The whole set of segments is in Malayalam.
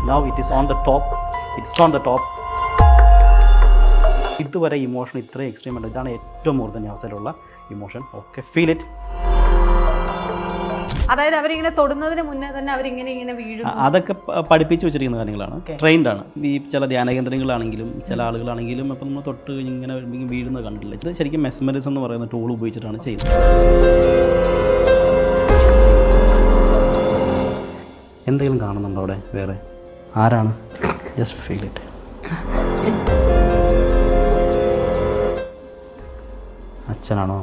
Now it is on the top. It's on the top. ഇതുവരെ ഇമോഷൻ ഇത്രയും എക്സ്ട്രീം ആണ്. ഇതാണ് ഏറ്റവും കൂടുതൽ അവസരമുള്ള ഇമോഷൻ. Okay, feel it. അതായത് അവരിങ്ങനെ തൊടുന്നതിന് മുന്നേ തന്നെ അവരിങ്ങനെ വീഴും. അതൊക്കെ പഠിപ്പിച്ച് വെച്ചിരിക്കുന്ന കാര്യങ്ങളാണ്. ട്രെയിൻഡ് ആണ്. ഈ ചില ധ്യാന കേന്ദ്രങ്ങളാണെങ്കിലും ചില ആളുകളാണെങ്കിലും അപ്പം നമ്മൾ തൊട്ട് ഇങ്ങനെ വീഴുന്നത് കണ്ടിട്ടില്ല. ഇത് ശരിക്കും മെസ്മറിസം എന്ന് പറയുന്ന ടൂൾ ഉപയോഗിച്ചിട്ടാണ് ചെയ്യുന്നത്. എന്തെങ്കിലും കാണുന്നുണ്ടോ അവിടെ വേറെ? ആരാണ്? Just feel it. അച്ഛനാണോ?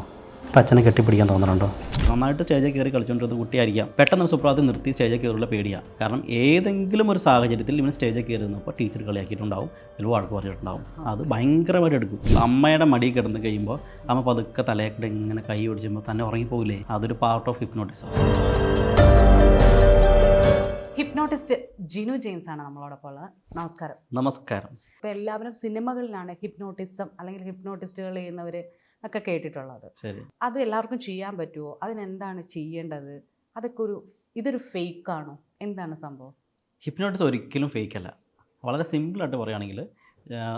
ഇപ്പം അച്ഛനെ കെട്ടിപ്പിടിക്കാൻ തോന്നുന്നുണ്ടോ? നന്നായിട്ട് സ്റ്റേജിൽ കയറി കളിച്ചുകൊണ്ടിരുന്ന കുട്ടിയായിരിക്കാം. പെട്ടെന്ന് സുപ്രാതം നിർത്തി സ്റ്റേജിൽ കയറിയുള്ള പേടിയാണ്. കാരണം ഏതെങ്കിലും ഒരു സാഹചര്യത്തിൽ ഇവന് സ്റ്റേജിൽ കയറി നിന്നപ്പോൾ ടീച്ചർ കളിയാക്കിയിട്ടുണ്ടാവും, ചിലപ്പോൾ വഴക്ക് പറഞ്ഞിട്ടുണ്ടാവും. അത് ഭയങ്കരമായിട്ട് എടുക്കും. അമ്മയുടെ മടി കിടന്ന് കഴിയുമ്പോൾ അമ്മ പതുക്കെ തലയൊക്കെ ഇങ്ങനെ കൈ ഓടിച്ചുമ്പോൾ തന്നെ ഉറങ്ങിപ്പോകില്ലേ? അതൊരു part of hypnotism. Hypnotist Jinu James ആണ് നമ്മളോടൊപ്പം ഉള്ളത്. നമസ്കാരം. നമസ്കാരം. ഇപ്പം എല്ലാവരും സിനിമകളിലാണ് ഹിപ്നോട്ടിസം അല്ലെങ്കിൽ ഹിപ്നോട്ടിസ്റ്റുകൾ ചെയ്യുന്നവർ ഒക്കെ കേട്ടിട്ടുള്ളത്. അത് എല്ലാവർക്കും ചെയ്യാൻ പറ്റുമോ? അതിനെന്താണ് ചെയ്യേണ്ടത്? അതൊക്കെ ഇതൊരു ഫേക്കാണോ? എന്താണ് സംഭവം? ഹിപ്നോട്ടിസം ഒരിക്കലും ഫേക്കല്ല. വളരെ സിമ്പിളായിട്ട് പറയുകയാണെങ്കിൽ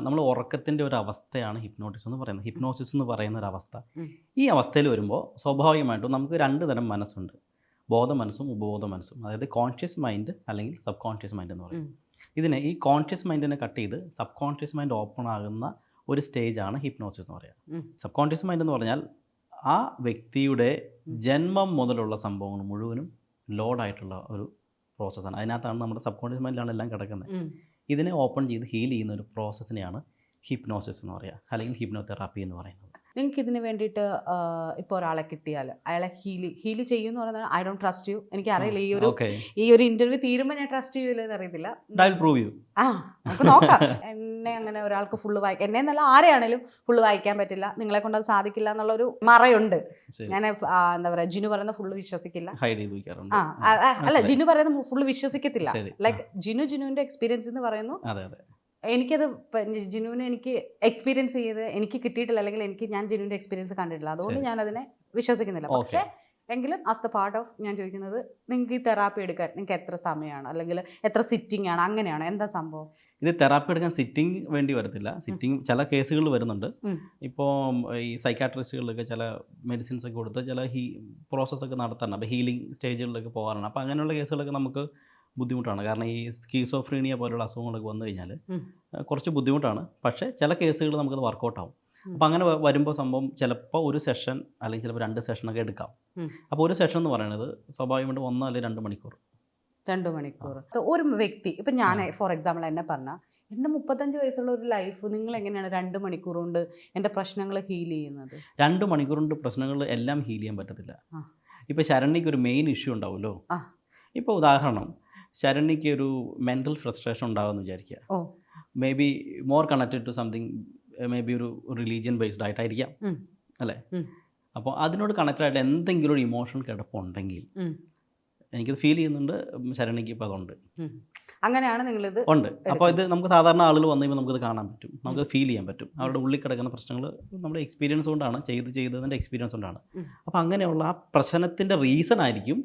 നമ്മൾ ഉറക്കത്തിൻ്റെ ഒരു അവസ്ഥയാണ് ഹിപ്നോട്ടിസം എന്ന് പറയുന്നത്. ഹിപ്നോസിസ് എന്ന് പറയുന്ന ഒരു അവസ്ഥ. ഈ അവസ്ഥയിൽ വരുമ്പോൾ സ്വാഭാവികമായിട്ടും നമുക്ക് രണ്ട് തരം മനസ്സുണ്ട്. ബോധ മനസ്സും ഉപബോധ മനസ്സും. അതായത് കോൺഷ്യസ് മൈൻഡ് അല്ലെങ്കിൽ സബ് കോൺഷ്യസ് മൈൻഡ് എന്ന് പറയും. ഇതിനെ ഈ കോൺഷ്യസ് മൈൻഡിനെ കട്ട് ചെയ്ത് സബ് കോൺഷ്യസ് മൈൻഡ് ഓപ്പൺ ആകുന്ന ഒരു സ്റ്റേജാണ് ഹിപ്നോസിസ് എന്ന് പറയുക. സബ് കോൺഷ്യസ് മൈൻഡ് എന്ന് പറഞ്ഞാൽ ആ വ്യക്തിയുടെ ജന്മം മുതലുള്ള സംഭവങ്ങൾ മുഴുവനും ലോഡായിട്ടുള്ള ഒരു പ്രോസസ്സാണ്. അതിനകത്താണ് നമ്മുടെ സബ് കോൺഷ്യസ് മൈൻഡിലാണ് എല്ലാം കിടക്കുന്നത്. ഇതിനെ ഓപ്പൺ ചെയ്ത് ഹീൽ ചെയ്യുന്ന ഒരു പ്രോസസ്സിനെയാണ് ഹിപ്നോസിസ് എന്ന് പറയുക, അല്ലെങ്കിൽ ഹിപ്നോതെറാപ്പി എന്ന് പറയുന്നത്. നിങ്ങൾക്ക് ഇതിന് വേണ്ടിയിട്ട് ഇപ്പോൾ ഒരാളെ കിട്ടിയാൽ അയാളെ ഹീൽ ചെയ്യുമെന്ന് പറയുന്നത് ഐ ഡോണ്ട് ട്രസ്റ്റ് യു. എനിക്കറിയില്ല ഈ ഒരു ഇന്റർവ്യൂ തീരുമ്പോൾ ഞാൻ ട്രസ്റ്റ് ചെയ്യില്ലെന്ന് അറിയത്തില്ല. നമുക്ക് നോക്കാം. എന്നെ അങ്ങനെ ഒരാൾക്ക് ഫുള്ള് വായിക്കാം, എന്നെ എന്നല്ല ആരെയാണേലും ഫുള്ള് വായിക്കാൻ പറ്റില്ല, നിങ്ങളെ കൊണ്ട് അത് സാധിക്കില്ല എന്നുള്ളൊരു മറയുണ്ട്. ഞാൻ എന്താ പറയുക, ജിനു പറയുന്ന ഫുള്ള് വിശ്വസിക്കില്ല. അല്ല, ജിനു പറയുന്ന ഫുള്ള് വിശ്വസിക്കത്തില്ല. ലൈക്ക് ജിനുവിന്റെ എക്സ്പീരിയൻസ് എന്ന് പറയുന്നു. എനിക്കത് ജിനുവിനെ എനിക്ക് എക്സ്പീരിയൻസ് ചെയ്ത് എനിക്ക് കിട്ടിയിട്ടില്ല, അല്ലെങ്കിൽ ഞാൻ ജിനുവിൻ്റെ എക്സ്പീരിയൻസ് കണ്ടിട്ടില്ല. അതുകൊണ്ട് ഞാൻ അതിനെ വിശ്വസിക്കുന്നില്ല. പക്ഷേ എങ്കിലും ആസ് ദ പാർട്ട് ഓഫ് ഞാൻ ചോദിക്കുന്നത്, നിങ്ങൾക്ക് ഈ തെറാപ്പി എടുക്കാൻ നിങ്ങൾക്ക് എത്ര സമയമാണ്, അല്ലെങ്കിൽ എത്ര സിറ്റിംഗ് ആണ്, അങ്ങനെയാണോ? എന്താ സംഭവം? ഇത് തെറാപ്പി എടുക്കാൻ സിറ്റിംഗ് വേണ്ടി വരത്തില്ല. സിറ്റിംഗ് ചില കേസുകളിൽ വരുന്നുണ്ട്. ഇപ്പോൾ ഈ സൈക്കാട്രിസ്റ്റുകളിലൊക്കെ ചില മെഡിസിൻസ് ഒക്കെ കൊടുത്ത് ചില പ്രോസസ്സൊക്കെ നടത്താറുണ്ട്. അപ്പോൾ ഹീലിംഗ് സ്റ്റേജുകളിലൊക്കെ പോകാറുണ്ട്. അപ്പോൾ അങ്ങനെയുള്ള കേസുകളൊക്കെ നമുക്ക് ബുദ്ധിമുട്ടാണ്. കാരണം ഈ സ്കീസോഫ്രീനിയ പോലുള്ള അസുഖങ്ങളൊക്കെ വന്നു കഴിഞ്ഞാൽ കുറച്ച് ബുദ്ധിമുട്ടാണ്. പക്ഷേ ചില കേസുകൾ നമുക്കത് വർക്കൗട്ട് ആവും. അപ്പോൾ അങ്ങനെ വരുമ്പോൾ സംഭവം ചിലപ്പോൾ ഒരു സെഷൻ അല്ലെങ്കിൽ ചിലപ്പോൾ 2 സെഷനൊക്കെ എടുക്കാം. അപ്പോൾ ഒരു സെഷൻ എന്ന് പറയുന്നത് സ്വാഭാവികമായിട്ട് 1 അല്ലെങ്കിൽ 2 മണിക്കൂർ. 2 മണിക്കൂർ. ഒരു വ്യക്തി ഇപ്പം ഞാൻ ഫോർ എക്സാമ്പിൾ എന്നെ പറഞ്ഞാൽ, എൻ്റെ 35 വയസ്സുള്ള ഒരു ലൈഫ് നിങ്ങൾ എങ്ങനെയാണ് 2 മണിക്കൂർ കൊണ്ട് എൻ്റെ പ്രശ്നങ്ങൾ ഹീൽ ചെയ്യുന്നത്? 2 മണിക്കൂർ കൊണ്ട് പ്രശ്നങ്ങൾ എല്ലാം ഹീൽ ചെയ്യാൻ പറ്റത്തില്ല. ഇപ്പോൾ ശരണ്യക്ക് ഒരു മെയിൻ ഇഷ്യൂ ഉണ്ടാവുമല്ലോ. ഇപ്പോൾ ഉദാഹരണം, ശരണ്യക്ക് ഒരു മെൻ്റൽ ഫ്രസ്ട്രേഷൻ ഉണ്ടാകുമെന്ന് വിചാരിക്കുക. Maybe more connected to something, maybe ഒരു റിലീജിയൻ ബേസ്ഡ് ആയിട്ടായിരിക്കാം അല്ലേ? അപ്പോൾ അതിനോട് കണക്റ്റഡ് ആയിട്ട് എന്തെങ്കിലും ഒരു ഇമോഷൻ കിടപ്പുണ്ടെങ്കിൽ എനിക്കത് ഫീൽ ചെയ്യുന്നുണ്ട്. ശരണ്യക്ക് ഇപ്പോൾ അതുണ്ട്. അങ്ങനെയാണ് നിങ്ങളിത് ഉണ്ട്. അപ്പോൾ ഇത് നമുക്ക് സാധാരണ ആളുകൾ വന്നു കഴിയുമ്പോൾ നമുക്കത് കാണാൻ പറ്റും, നമുക്ക് ഫീൽ ചെയ്യാൻ പറ്റും. അവരുടെ ഉള്ളിൽ കിടക്കുന്ന പ്രശ്നങ്ങൾ നമ്മുടെ എക്സ്പീരിയൻസ് കൊണ്ടാണ്, ചെയ്തതിൻ്റെ എക്സ്പീരിയൻസ് കൊണ്ടാണ്. അപ്പോൾ അങ്ങനെയുള്ള ആ പ്രശ്നത്തിൻ്റെ റീസൺ ആയിരിക്കും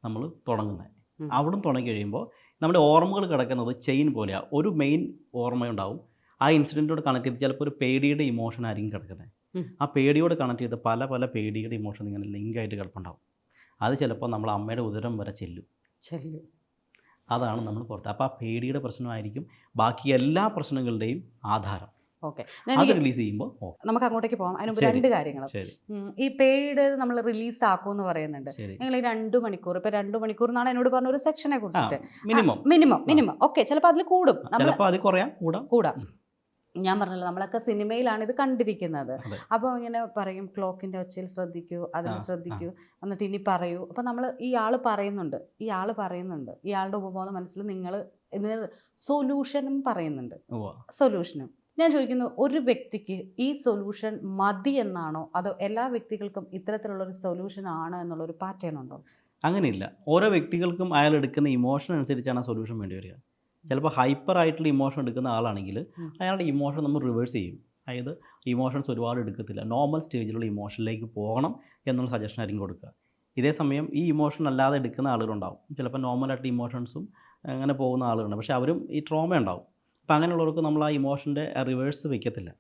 നമ്മൾ തുടങ്ങുന്നത്. അവിടും തുടങ്ങി കഴിയുമ്പോൾ നമ്മുടെ ഓർമ്മകൾ കിടക്കുന്നത് ചെയിൻ പോലെയാണ്. ഒരു മെയിൻ ഓർമ്മയുണ്ടാവും, ആ ഇൻസിഡൻറ്റോട് കണക്ട് ചെയ്ത് ചിലപ്പോൾ ഒരു പേടിയുടെ ഇമോഷൻ ആയിരിക്കും കിടക്കുന്നത്. ആ പേടിയോട് കണക്ട് ചെയ്ത് പല പല പേടിയുടെ ഇമോഷൻ ഇങ്ങനെ ലിങ്കായിട്ട് കിടപ്പുണ്ടാവും. അത് ചിലപ്പോൾ നമ്മൾ അമ്മയുടെ ഉദരം വരെ ചെല്ലും. അതാണ് നമ്മൾ പുറത്ത്. അപ്പോൾ ആ പേടിയുടെ പ്രശ്നമായിരിക്കും ബാക്കി എല്ലാ പ്രശ്നങ്ങളുടെയും ആധാരം. അത് റിലീസ് ചെയ്യുമ്പോൾ നമുക്ക് അങ്ങോട്ടേക്ക് പോകാം. അതിന് 2 കാര്യങ്ങൾ. ഈ പേടിയുടെ നമ്മൾ റിലീസ് ആക്കുമെന്ന് പറയുന്നുണ്ട്. നിങ്ങൾ ഈ 2 മണിക്കൂർ, ഇപ്പൊ 2 മണിക്കൂർ എന്നാണ് എന്നോട് പറഞ്ഞ ഒരു സെക്ഷനെ കുറിച്ചിട്ട് മിനിമം ഓക്കെ, ചിലപ്പോൾ അതിൽ കൂടും, കൂടാം. ഞാൻ പറഞ്ഞല്ലോ, നമ്മളൊക്കെ സിനിമയിലാണ് ഇത് കണ്ടിരിക്കുന്നത്. അപ്പോൾ ഇങ്ങനെ പറയും, ക്ലോക്കിൻ്റെ ഒച്ചയിൽ ശ്രദ്ധിക്കൂ, അതിൽ ശ്രദ്ധിക്കൂ, എന്നിട്ട് ഇനി പറയൂ. അപ്പോൾ നമ്മൾ ഇയാളുടെ ഉപബോധ മനസ്സിൽ നിങ്ങൾ ഇതിന് സൊല്യൂഷനും പറയുന്നുണ്ട്. സൊല്യൂഷനും ഞാൻ ചോദിക്കുന്നു, ഒരു വ്യക്തിക്ക് ഈ സൊല്യൂഷൻ മതി എന്നാണോ, അതോ എല്ലാ വ്യക്തികൾക്കും ഇത്തരത്തിലുള്ളൊരു സൊല്യൂഷൻ ആണ് എന്നുള്ളൊരു പാറ്റേൺ ഉണ്ടോ? അങ്ങനെയില്ല. ഓരോ വ്യക്തികൾക്കും അയാൾ എടുക്കുന്ന ഇമോഷൻ അനുസരിച്ചാണ് ആ സൊല്യൂഷൻ വേണ്ടി വരിക. ചിലപ്പോൾ ഹൈപ്പർ ആയിട്ടുള്ള ഇമോഷൻ എടുക്കുന്ന ആളാണെങ്കിൽ അയാളുടെ ഇമോഷൻ നമ്മൾ റിവേഴ്സ് ചെയ്യും. അതായത് ഇമോഷൻസ് ഒരുപാട് എടുക്കത്തില്ല, നോർമൽ സ്റ്റേജിലുള്ള ഇമോഷനിലേക്ക് പോകണം എന്നുള്ള സജഷൻ ആയിരിക്കും കൊടുക്കുക. ഇതേ സമയം ഈ ഇമോഷൻ അല്ലാതെ എടുക്കുന്ന ആളുകളുണ്ടാവും. ചിലപ്പോൾ നോർമലായിട്ട് ഇമോഷൻസും അങ്ങനെ പോകുന്ന ആളുകളുണ്ട്. പക്ഷേ അവരും ഈ ട്രോമ ഉണ്ടാവും. അപ്പോൾ അങ്ങനെയുള്ളവർക്ക് നമ്മൾ ആ ഇമോഷൻ്റെ റിവേഴ്സ് വയ്ക്കത്തില്ല.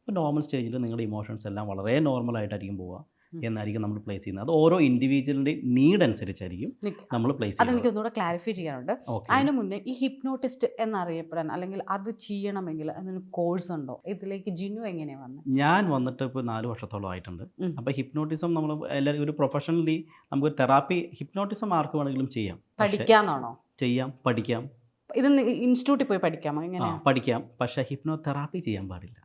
അപ്പോൾ നോർമൽ സ്റ്റേജിൽ നിങ്ങളുടെ ഇമോഷൻസ് എല്ലാം വളരെ നോർമലായിട്ടായിരിക്കും പോവുക എന്നായിരിക്കും നമ്മൾ പ്ലേസ് ചെയ്യുന്നത്. അത് ഓരോ ഇൻഡിവിജ്വലിൻ്റെ നീഡ് അനുസരിച്ചായിരിക്കും നമ്മൾ പ്ലേസ് ചെയ്യുന്നത്. അതെനിക്ക് ഒന്നുകൂടെ ക്ലാരിഫൈ ചെയ്യാനുണ്ട്. അതിന് മുന്നേ ഈ ഹിപ്നോട്ടിസ്റ്റ് എന്നറിയപ്പെടാൻ അല്ലെങ്കിൽ അത് ചെയ്യണമെങ്കിൽ അതിന് കോഴ്സ് ഉണ്ടോ? ഇതിലേക്ക് ജിനു എങ്ങനെയാണ് വന്നത്? ഞാൻ വന്നിട്ട് ഇപ്പോൾ 4 വർഷത്തോളം ആയിട്ടുണ്ട്. അപ്പോൾ ഹിപ്നോട്ടിസം നമ്മൾ എല്ലാവരും ഒരു പ്രൊഫഷണലി നമുക്ക് തെറാപ്പി ഹിപ്നോട്ടിസം ആർക്ക് വേണമെങ്കിലും ചെയ്യാം. പഠിക്കാന്നാണോ? ചെയ്യാം, പഠിക്കാം. ഇത് ഇൻസ്റ്റിറ്റ്യൂട്ടിൽ പോയി പഠിക്കാമോ? എങ്ങനെ? പഠിക്കാം. പക്ഷേ ഹിപ്നോ തെറാപ്പി ചെയ്യാൻ പാടില്ല.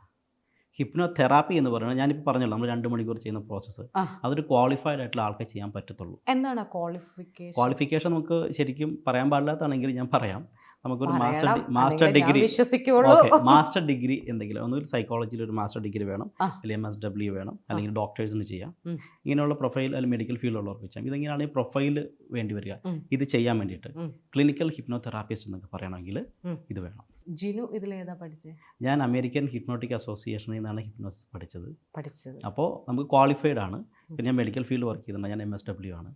ഹിപ്നോ തെറാപ്പി എന്ന് പറയുന്നത് ഞാനിപ്പോൾ പറഞ്ഞല്ലോ, നമ്മൾ 2 മണിക്കൂർ ചെയ്യുന്ന പ്രോസസ്സ് അതൊരു ക്വാളിഫൈഡ് ആയിട്ടുള്ള ആൾക്കേ ചെയ്യാൻ പറ്റത്തുള്ളൂ. എന്താണ് ക്വാളിഫിക്കേഷൻ? ക്വാളിഫിക്കേഷൻ നമുക്ക് ശരിക്കും പറയാൻ പാടില്ലാത്താണെങ്കിൽ ഞാൻ പറയാം. നമുക്കൊരു മാസ്റ്റർ ഡിഗ്രി എന്തെങ്കിലും ഒന്നൊരു സൈക്കോളജിയിൽ ഒരു മാസ്റ്റർ ഡിഗ്രി വേണം, അല്ലെങ്കിൽ MSW വേണം, അല്ലെങ്കിൽ ഡോക്ടേഴ്സിന് ചെയ്യാം. ഇങ്ങനെയുള്ള പ്രൊഫൈൽ അല്ലെങ്കിൽ മെഡിക്കൽ ഫീൽഡുള്ളവർക്ക് ചെയ്യാം. ഇതെങ്ങനെയാണ് ഈ പ്രൊഫൈൽ വേണ്ടി വരിക ഇത് ചെയ്യാൻ വേണ്ടിയിട്ട്? ക്ലിനിക്കൽ ഹിപ്നോതെറാപ്പിസ്റ്റ് എന്നൊക്കെ പറയണമെങ്കിൽ ഇത് വേണം. ജിനു ഇതിലേതാ പഠിച്ചത്? ഞാൻ അമേരിക്കൻ ഹിപ്നോട്ടിക് അസോസിയേഷനിൽ നിന്നാണ് ഹിപ്നോസിസ് പഠിച്ചത്. അപ്പോൾ നമുക്ക് ക്വാളിഫൈഡ് ആണ്. പിന്നെ ഞാൻ മെഡിക്കൽ ഫീൽഡ് വർക്ക് ചെയ്തിട്ടുണ്ട്. ഞാൻ MSW ആണ്.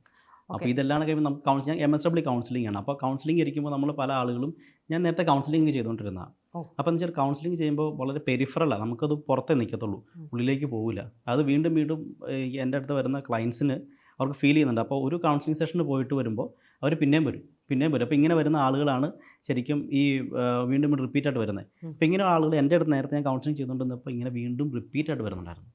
അപ്പോൾ ഇതെല്ലാം കഴിയുമ്പോൾ നമുക്ക് ഞാൻ MSW കൗൺസിലിംഗ് ആണ്. അപ്പോൾ കൗൺസിലിംഗ് ഇരിക്കുമ്പോൾ നമ്മൾ പല ആളുകളും ഞാൻ നേരത്തെ കൗൺസിലിംഗ് ചെയ്തുകൊണ്ടിരുന്നതാണ്. അപ്പോൾ എന്ന് വെച്ചാൽ കൗൺസിലിംഗ് ചെയ്യുമ്പോൾ വളരെ പെരിഫറലാണ്, നമുക്കത് പുറത്തേ നിൽക്കത്തുള്ളൂ, ഉള്ളിലേക്ക് പോകില്ല. അത് വീണ്ടും വീണ്ടും എൻ്റെ അടുത്ത് വരുന്ന ക്ലയൻസിന് അവർക്ക് ഫീൽ ചെയ്യുന്നുണ്ട്. അപ്പോൾ ഒരു കൗൺസിലിംഗ് സെഷന് പോയിട്ട് വരുമ്പോൾ അവർ പിന്നെയും വരും. അപ്പോൾ ഇങ്ങനെ വരുന്ന ആളുകളാണ് ശരിക്കും ഈ വീണ്ടും റിപ്പീറ്റായിട്ട് വരുന്നത്. അപ്പോൾ ഇങ്ങനെ ആളുകൾ എൻ്റെ അടുത്ത് നേരത്തെ ഞാൻ കൗൺസിലിംഗ് ചെയ്തുകൊണ്ടിരുന്നപ്പോൾ ഇങ്ങനെ വീണ്ടും റിപ്പീറ്റായിട്ട് വരുന്നുണ്ടായിരുന്നു.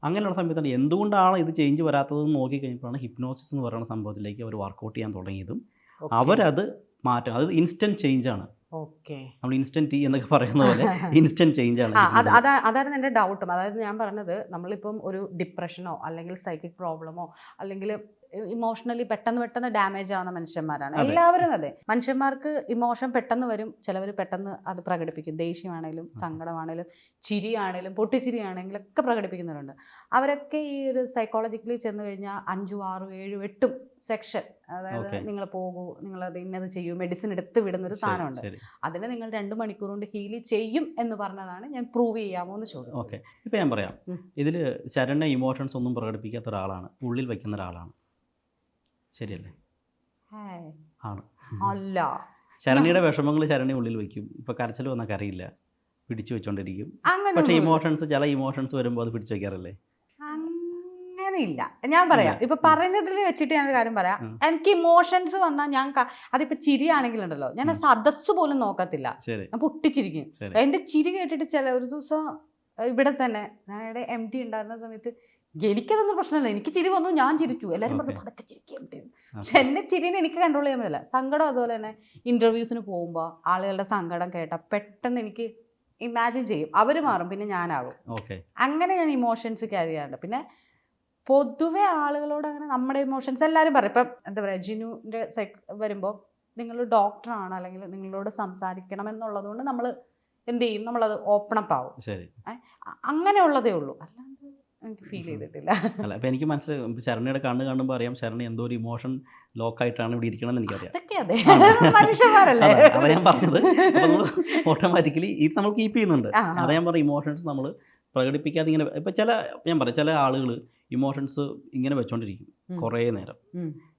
അങ്ങനെയുള്ള സമയത്താണ് എന്തുകൊണ്ടാണ് ഇത് ചേഞ്ച് വരാത്തതെന്ന് നോക്കിക്കഴിഞ്ഞപ്പോഴാണ് ഹിപ്നോസിസ് എന്ന് പറയുന്ന സംഭവത്തിലേക്ക് അവർ വർക്കൗട്ട് ചെയ്യാൻ തുടങ്ങിയതും അവരത് മാറ്റം. അത് ഇൻസ്റ്റൻറ്റ് ചേഞ്ചാണ്. നമ്മൾ ഇൻസ്റ്റൻറ്റ് ടീ എന്നൊക്കെ പറയുന്ന പോലെ ഇൻസ്റ്റൻറ്റ് ചേഞ്ചാണ്. അതായിരുന്നു എൻ്റെ ഡൗട്ടും. അതായത് ഞാൻ പറഞ്ഞത്, നമ്മളിപ്പം ഒരു ഡിപ്രഷനോ അല്ലെങ്കിൽ സൈക്കിക് പ്രോബ്ലമോ അല്ലെങ്കിൽ ഇമോഷണലി പെട്ടെന്ന് ഡാമേജ് ആവുന്ന മനുഷ്യന്മാരാണ് എല്ലാവരും. അതെ, മനുഷ്യന്മാർക്ക് ഇമോഷൻ പെട്ടെന്ന് വരും. ചിലവർ പെട്ടെന്ന് അത് പ്രകടിപ്പിക്കും. ദേഷ്യമാണേലും സങ്കടമാണേലും ചിരിയാണേലും പൊട്ടിച്ചിരിയാണെങ്കിലും ഒക്കെ പ്രകടിപ്പിക്കുന്നവരുണ്ട്. അവരൊക്കെ ഈ ഒരു സൈക്കോളജിക്കലി ചെന്ന് കഴിഞ്ഞാൽ 5, 6, 7, 8 സെക്ഷൻ, അതായത് നിങ്ങൾ പോകൂ, നിങ്ങളത് ഇന്നത് ചെയ്യൂ, മെഡിസിൻ എടുത്ത് വിടുന്നൊരു സാധനമുണ്ട്. അതിനെ നിങ്ങൾ 2 മണിക്കൂർ കൊണ്ട് ഹീൽ ചെയ്യും എന്ന് പറഞ്ഞതാണ്. ഞാൻ പ്രൂവ് ചെയ്യാമോ എന്ന് ചോദിച്ചു. ഓക്കെ, ഇപ്പം ഞാൻ പറയാം. ഇതിൽ ശരണ്യ ഇമോഷൻസ് ഒന്നും പ്രകടിപ്പിക്കാത്ത ഒരാളാണ്, ഉള്ളിൽ വയ്ക്കുന്ന ഒരാളാണ്. ശരിയല്ലേ? ആണ്. അല്ല, ശരണ്യയുടെ വിഷമങ്ങൾ ശരണ്യ ഉള്ളിൽ വയ്ക്കും. ഇപ്പോൾ കരച്ചിൽ വന്നാൽ കരയില്ല, പിടിച്ചു വെച്ചോണ്ടിരിക്കും. പക്ഷേ ചില ഇമോഷൻസ് വരുമ്പോൾ അത് പിടിച്ചു വയ്ക്കാറില്ലേ? അങ്ങനെയില്ല. ഞാൻ പറയാം, ഇപ്പൊ പറയുന്നതിൽ വെച്ചിട്ട് ഞാനൊരു കാര്യം പറയാം. എനിക്ക് ഇമോഷൻസ് വന്നാൽ ഞാൻ അതിപ്പോ ചിരിയാണെങ്കിലുണ്ടല്ലോ, ഞാൻ സദസ് പോലും നോക്കത്തില്ല, ഞാൻ പൊട്ടിച്ചിരിക്കും. എന്റെ ചിരി കേട്ടിട്ട് ഒരു ദിവസം ഇവിടെ തന്നെ ഞങ്ങളുടെ MD ഉണ്ടായിരുന്ന സമയത്ത് എനിക്കതൊന്നും പ്രശ്നമില്ല, എനിക്ക് ചിരി വന്നു, ഞാൻ ചിരിച്ചു. എല്ലാവരും പറഞ്ഞു അതൊക്കെ ചിരിക്കാൻ. പക്ഷെ എൻ്റെ ചിരിനെ എനിക്ക് കൺട്രോൾ ചെയ്യാൻ പറ്റില്ല. സങ്കടം അതുപോലെ തന്നെ. ഇൻ്റർവ്യൂസിന് പോകുമ്പോൾ ആളുകളുടെ സങ്കടം കേട്ടാൽ പെട്ടെന്ന് എനിക്ക് ഇമാജിൻ ചെയ്യും, അവർ മാറും, പിന്നെ ഞാനാകും. അങ്ങനെ ഞാൻ ഇമോഷൻസ് ക്യാരി ചെയ്യാറുണ്ട്. പിന്നെ പൊതുവെ ആളുകളോട് അങ്ങനെ നമ്മുടെ ഇമോഷൻസ് എല്ലാവരും പറയും. ഇപ്പം എന്താ പറയുക, ജിനുവിൻ്റെ വരുമ്പോൾ നിങ്ങൾ ഡോക്ടറാണ് അല്ലെങ്കിൽ നിങ്ങളോട് സംസാരിക്കണം എന്നുള്ളത് കൊണ്ട് നമ്മൾ എന്ത് ചെയ്യും, നമ്മളത് ഓപ്പൺ അപ്പ് ആവും. അങ്ങനെയുള്ളതേ ഉള്ളൂ, അല്ലാണ്ട് എനിക്ക് ഫീൽ ചെയ്തിട്ടില്ല. അല്ല, അപ്പം എനിക്ക് മനസ്സിലായി. ശരണ്യയുടെ കണ്ണ് കാണുമ്പോൾ അറിയാം ശരണ്യ എന്തോ ഒരു ഇമോഷൻ ലോക്കായിട്ടാണ് ഇവിടെ ഇരിക്കണമെന്ന് എനിക്കറിയാം. മനുഷ്യന്മാരല്ലേ, അതാ ഞാൻ പറഞ്ഞത്. അപ്പോൾ നമ്മൾ ഓട്ടോമാറ്റിക്കലി ഇത് നമ്മൾ കീപ്പ് ചെയ്യുന്നുണ്ട്. അതാ ഞാൻ പറഞ്ഞ ഇമോഷൻസ് നമ്മൾ പ്രകടിപ്പിക്കാതെ ഇങ്ങനെ. ഇപ്പം ഞാൻ പറയാം, ചില ആളുകൾ ഇമോഷൻസ് ഇങ്ങനെ വെച്ചോണ്ടിരിക്കും കുറേ നേരം.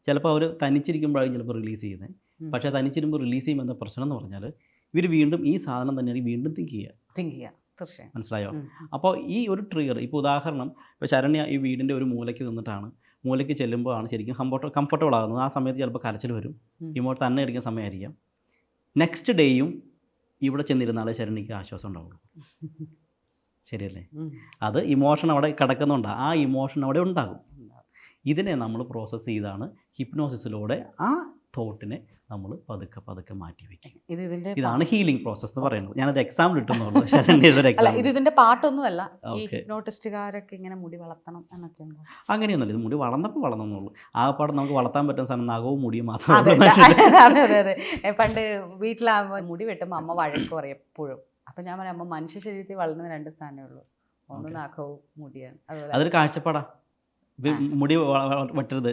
ചിലപ്പോൾ അവർ തനിച്ചിരിക്കുമ്പോഴായിരിക്കും ചിലപ്പോൾ റിലീസ് ചെയ്യുന്നത്. പക്ഷേ തനിച്ചിരുമ്പോൾ റിലീസ് ചെയ്യുമ്പോൾ എന്താ പ്രശ്നം എന്ന് പറഞ്ഞാൽ ഇവർ വീണ്ടും ഈ സാധനം തന്നെയാണ് വീണ്ടും തിങ്ക് ചെയ്യുക. മനസ്സിലായോ? അപ്പോൾ ഈ ഒരു ട്രിഗർ, ഇപ്പോൾ ഉദാഹരണം, ഇപ്പോൾ ശരണ്യ ഈ വീടിൻ്റെ ഒരു മൂലയ്ക്ക് നിന്നിട്ടാണ്, മൂലയ്ക്ക് ചെല്ലുമ്പോഴാണ് ശരിക്കും കംഫർട്ടബിൾ ആകുന്നത്. ആ സമയത്ത് ചിലപ്പോൾ കരച്ചിൽ വരും, ഇമോട്ട് തന്നെ ഇരിക്കുന്ന സമയമായിരിക്കാം. നെക്സ്റ്റ് ഡേയും ഇവിടെ ചെന്നിരുന്നാലേ ശരണ്യക്ക് ആശ്വാസം ഉണ്ടാവുള്ളൂ. ശരിയല്ലേ? അത് ഇമോഷൻ അവിടെ കിടക്കുന്നുണ്ട്, ആ ഇമോഷൻ അവിടെ ഉണ്ടാകും. ഇതിനെ നമ്മൾ പ്രോസസ്സ് ചെയ്താണ് ഹിപ്നോസിസിലൂടെ ആ തോട്ടിനെ നമ്മൾ പതുക്കെ മാറ്റി വയ്ക്കും. ഇതാണ് ഹീലിംഗ് പ്രോസസ് എന്ന് പറയുന്നത്. ഞാനത് എക്സാമ്പിൾ ഇട്ടുന്നുള്ളൂ. ഇത് ഇതിന്റെ പാട്ടൊന്നുമല്ല. ഈ ഹിപ്നോട്ടിസ്റ്റുകാരൊക്കെ ഇങ്ങനെ മുടി വളർത്തണം എന്നൊക്കെ ഉണ്ടോ? അങ്ങനെയൊന്നുമില്ല. ഇത് മുടി വളർന്നെന്നുള്ളൂ. ആ പാട് നമുക്ക് വളർത്താൻ പറ്റുന്ന സാധനം നഖവും മുടിയും മാത്രം. അതെ. പണ്ട് വീട്ടിലാകുമ്പോൾ മുടി വെട്ടുമ്പോൾ അമ്മ വഴക്ക് പറയും എപ്പോഴും. അപ്പം ഞാൻ പറയാം, അമ്മ മനുഷ്യ ശരീരത്തിൽ വളർന്ന 2 സ്ഥാനമേ ഉള്ളൂ, ഒന്ന് നഖവും മുടിയാണ്. അതൊരു കാഴ്ചപ്പാടാ. മുടി വെട്ടരുത്,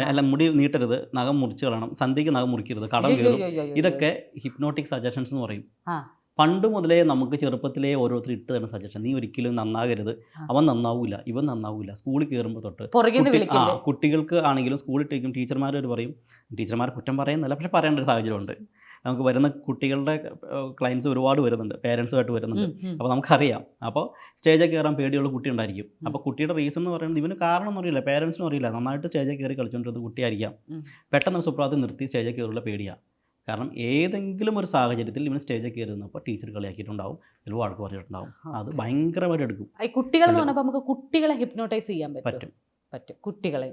അല്ല മുടി നീട്ടരുത്, നഖം മുറിച്ച് കളയണം, സന്ധിക്ക് നഖം മുറിക്കരുത്, കടം കയറും. ഇതൊക്കെ ഹിപ്നോട്ടിക് സജഷൻസ് എന്ന് പറയും. പണ്ട് മുതലേ നമുക്ക് ചെറുപ്പത്തിലേ ഓരോരുത്തർ ഇട്ട് തരുന്ന സജഷൻ. നീ ഒരിക്കലും നന്നാകരുത്, അവൻ നന്നാവൂല, ഇവൻ നന്നാവൂല. സ്കൂളിൽ കയറുമ്പോൾ തൊട്ട് കുട്ടികൾക്ക് ആണെങ്കിലും സ്കൂളിൽ ടീച്ചർമാർ പറയും. ടീച്ചർമാർ കുറ്റം പറയുന്നില്ല, പക്ഷെ പറയേണ്ട ഒരു സാഹചര്യമുണ്ട്. നമുക്ക് വരുന്ന കുട്ടികളുടെ ക്ലയൻസ് ഒരുപാട് വരുന്നുണ്ട്, പേരൻസുമായിട്ട് വരുന്നുണ്ട്. അപ്പോൾ നമുക്കറിയാം, അപ്പോൾ സ്റ്റേജിൽ കയറാൻ പേടിയുള്ള കുട്ടി ഉണ്ടായിരിക്കും. അപ്പോൾ കുട്ടിയുടെ റീസൺ എന്ന് പറയുന്നത് ഇവന് കാരണം ഒന്നും അറിയില്ല, പേരൻസിനും അറിയില്ല, നന്നായിട്ട് സ്റ്റേജിൽ കയറി കളിച്ചുകൊണ്ടിരുന്ന കുട്ടിയായിരിക്കാം. പെട്ടെന്ന് സുപ്രാതം നിർത്തി സ്റ്റേജിൽ കയറുള്ള പേടിയാണ്. കാരണം ഏതെങ്കിലും ഒരു സാഹചര്യത്തിൽ ഇവന് സ്റ്റേജിൽ കയറി നിന്നപ്പോൾ ടീച്ചർ കളിയാക്കിയിട്ടുണ്ടാവും, ചില വഴക്ക് പറഞ്ഞിട്ടുണ്ടാവും. അത് ഭയങ്കരമായിട്ട് എടുക്കും. കുട്ടികൾ എന്ന് പറഞ്ഞപ്പോൾ നമുക്ക് കുട്ടികളെ ഹിപ്നോട്ടൈസ് ചെയ്യാൻ പറ്റും.